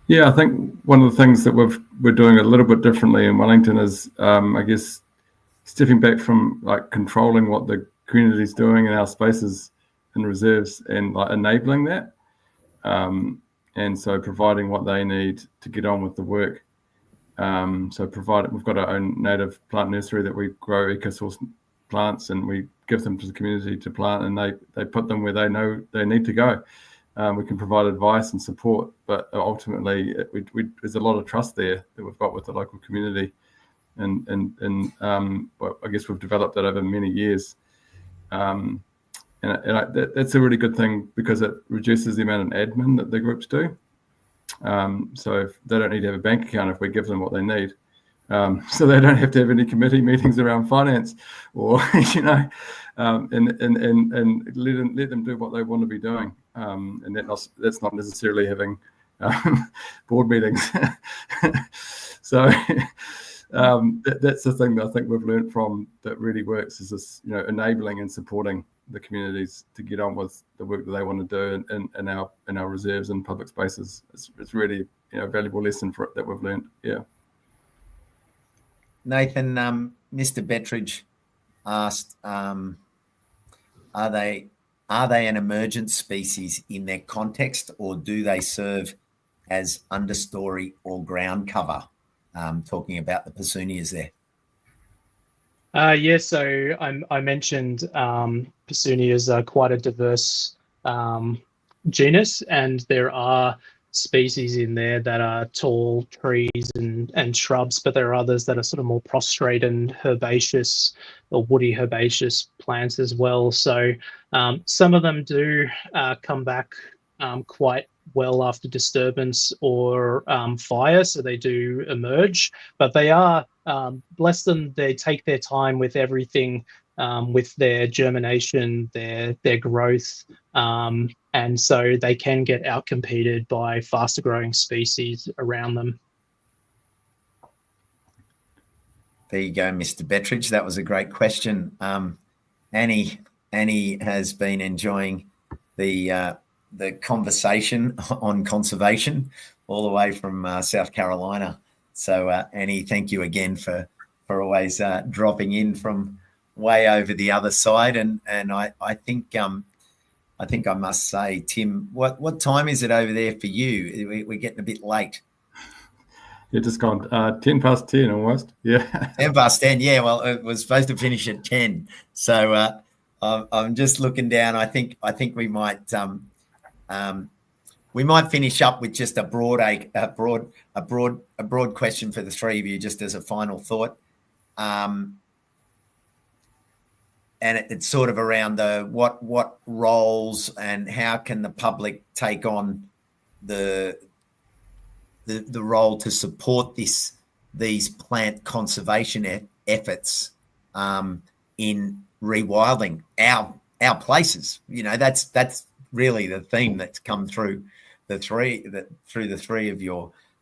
Speaker 3: Yeah, I think one of the things that we're doing a little bit differently in Wellington is, I guess, stepping back from like controlling what the community is doing in our spaces and reserves, and like enabling that, and so providing what they need to get on with the work. So we've got our own native plant nursery that we grow eco-source plants, and we give them to the community to plant, and they put them where they know they need to go. We can provide advice and support, but ultimately there's a lot of trust there that we've got with the local community, and well, I guess we've developed that over many years. That's a really good thing, because it reduces the amount of admin that the groups do. So if they don't need to have a bank account if we give them what they need. So they don't have to have any committee meetings around finance, or and let them do what they want to be doing. And that's not necessarily having board meetings. So that's the thing that I think we've learned from that really works, is this, enabling and supporting the communities to get on with the work that they want to do in our reserves and public spaces. It's really a valuable lesson for it that we've learned. Yeah.
Speaker 1: Nathan, Mr. Bettridge asked, are they an emergent species in their context, or do they serve as understory or ground cover? Talking about the Pesunias there.
Speaker 6: Yeah, so I mentioned Pesunias are quite a diverse genus, and there are species in there that are tall trees and shrubs, but there are others that are sort of more prostrate and herbaceous or woody herbaceous plants as well. So some of them do come back quite well after disturbance or fire, so they do emerge, but they are, bless them, they take their time with everything, with their germination, their growth, and so they can get outcompeted by faster growing species around them.
Speaker 1: There you go, Mr. Bettridge. That was a great question. Annie has been enjoying the conversation on conservation all the way from South Carolina. So Annie, thank you again for always dropping in from way over the other side. And I think I must say, Tim, what time is it over there for you? We're getting a bit late.
Speaker 3: You're just gone 10 past 10 almost. Yeah.
Speaker 1: 10 past 10. Yeah. Well, it was supposed to finish at 10. So I'm just looking down. I think we might finish up with just a broad question for the three of you, just as a final thought. And it's sort of around the what roles and how can the public take on the role to support these plant conservation efforts in rewilding our places. You know, that's really the theme that's come through the three of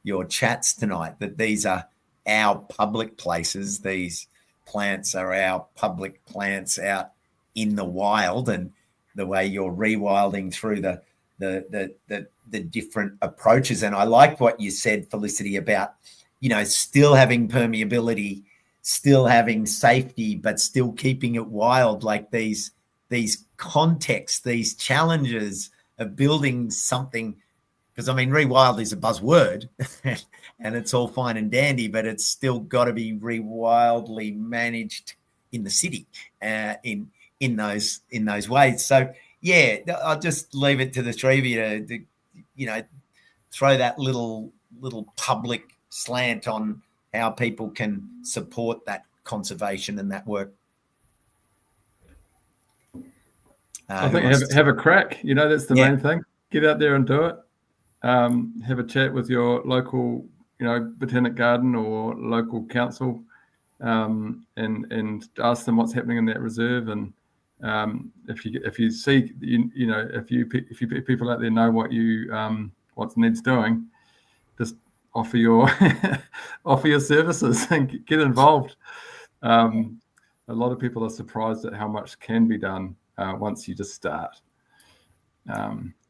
Speaker 1: your chats tonight, that these are our public places. These plants are our public plants out in the wild, and the way you're rewilding through the different approaches. And I like what you said, Felicity, about, you know, still having permeability, still having safety, but still keeping it wild. Like these contexts, these challenges of building something, because I mean, rewild is a buzzword and it's all fine and dandy, but it's still got to be rewildly managed in the city, in those ways. So yeah, I'll just leave it to the three of you to you know, throw that little public slant on how people can support that conservation and that work.
Speaker 3: I think have a crack. You know, that's the main thing. Get out there and do it. Have a chat with your local, you know, botanic garden or local council, and ask them what's happening in that reserve. And if you see, you know, if you people out there know what needs doing, just offer your services and get involved. A lot of people are surprised at how much can be done once you just start.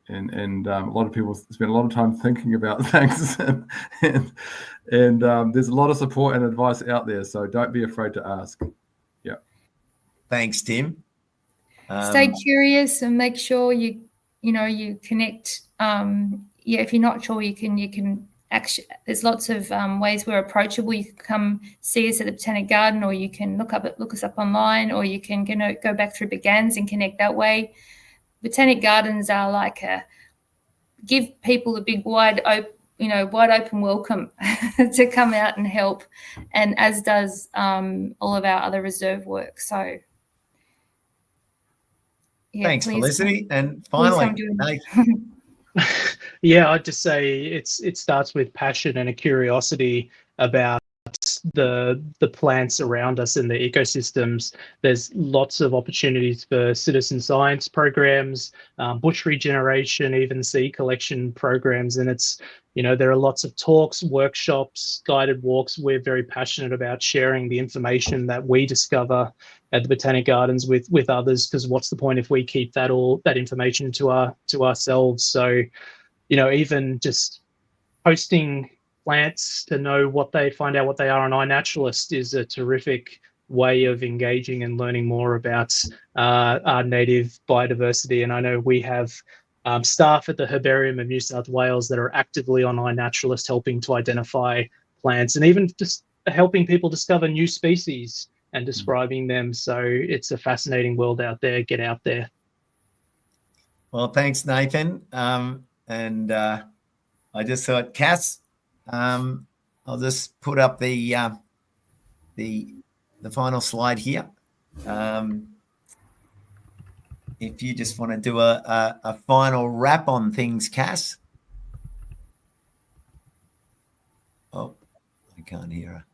Speaker 3: And a lot of people spend a lot of time thinking about things, and there's a lot of support and advice out there. So don't be afraid to ask. Yeah. Thanks, Tim.
Speaker 5: Stay curious and make sure you connect. If you're not sure, you can actually. There's lots of ways we're approachable. You can come see us at the Botanic Garden, or you can look us up online, or you can go back through BGANZ and connect that way. Botanic Gardens are like give people a big wide open welcome to come out and help, and as does all of our other reserve work. So yeah,
Speaker 1: thanks, Felicity. And finally,
Speaker 6: yeah, I'd just say it starts with passion and a curiosity about the plants around us and the ecosystems. There's lots of opportunities for citizen science programs, bush regeneration, even seed collection programs, and it's, you know, there are lots of talks, workshops, guided walks. We're very passionate about sharing the information that we discover at the Botanic Gardens with others, because what's the point if we keep that information to ourselves? So, you know, even just posting plants to know find out what they are on iNaturalist is a terrific way of engaging and learning more about our native biodiversity. And I know we have staff at the Herbarium of New South Wales that are actively online naturalists helping to identify plants and even just helping people discover new species and describing them. So it's a fascinating world out there. Get out there.
Speaker 1: Well, thanks, Nathan. And I just thought, Cass, I'll just put up the final slide here. If you just want to do a final wrap on things, Cass. Oh, I can't hear her.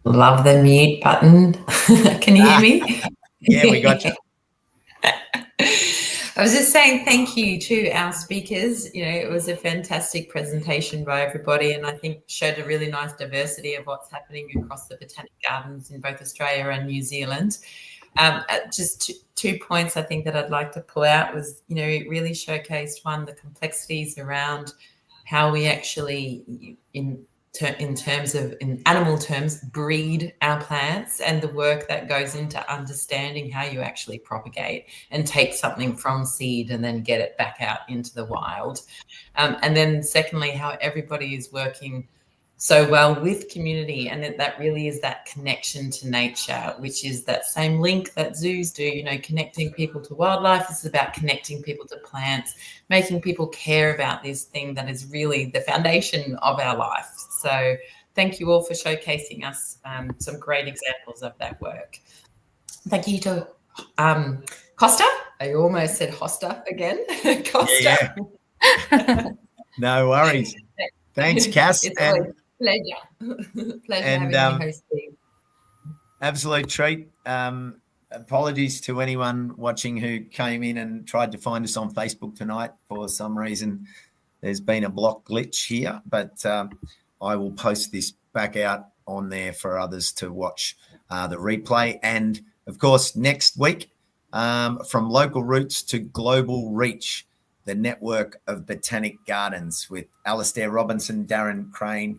Speaker 2: Love the mute button. Can you hear me?
Speaker 1: Yeah, we got you.
Speaker 2: I was just saying thank you to our speakers. You know, it was a fantastic presentation by everybody, and I think showed a really nice diversity of what's happening across the botanic gardens in both Australia and New Zealand. Just two points I think that I'd like to pull out was, you know, it really showcased, one, the complexities around how we actually, in animal terms, breed our plants, and the work that goes into understanding how you actually propagate and take something from seed and then get it back out into the wild. And then secondly, how everybody is working so well with community, and that really is that connection to nature, which is that same link that zoos do, you know, connecting people to wildlife. This is about connecting people to plants, making people care about this thing that is really the foundation of our life. So thank you all for showcasing us some great examples of that work. Thank you to Costa. I almost said Hosta again. Costa.
Speaker 1: Yeah. No worries. Thanks, Cass.
Speaker 2: It's always a pleasure. Pleasure having you hosting.
Speaker 1: Absolute treat. Apologies to anyone watching who came in and tried to find us on Facebook tonight. For some reason, there's been a block glitch here, but I will post this back out on there for others to watch the replay. And, of course, next week, from local roots to global reach, the network of Botanic Gardens with Alastair Robinson, Darren Crane,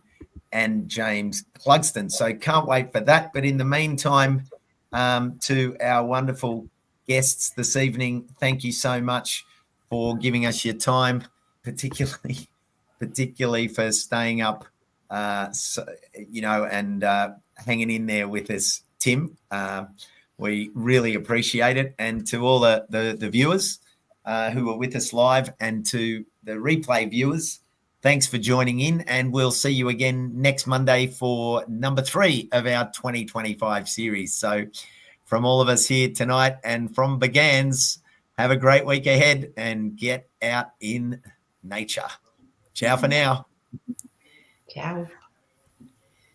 Speaker 1: and James Clugston. So can't wait for that. But in the meantime, to our wonderful guests this evening, thank you so much for giving us your time, particularly for staying up, and hanging in there with us, Tim. We really appreciate it. And to all the viewers who were with us live, and to the replay viewers, thanks for joining in, and we'll see you again next Monday for number 3 of our 2025 series. So from all of us here tonight and from BGANZ, have a great week ahead and get out in nature. Ciao for now.
Speaker 2: Ciao.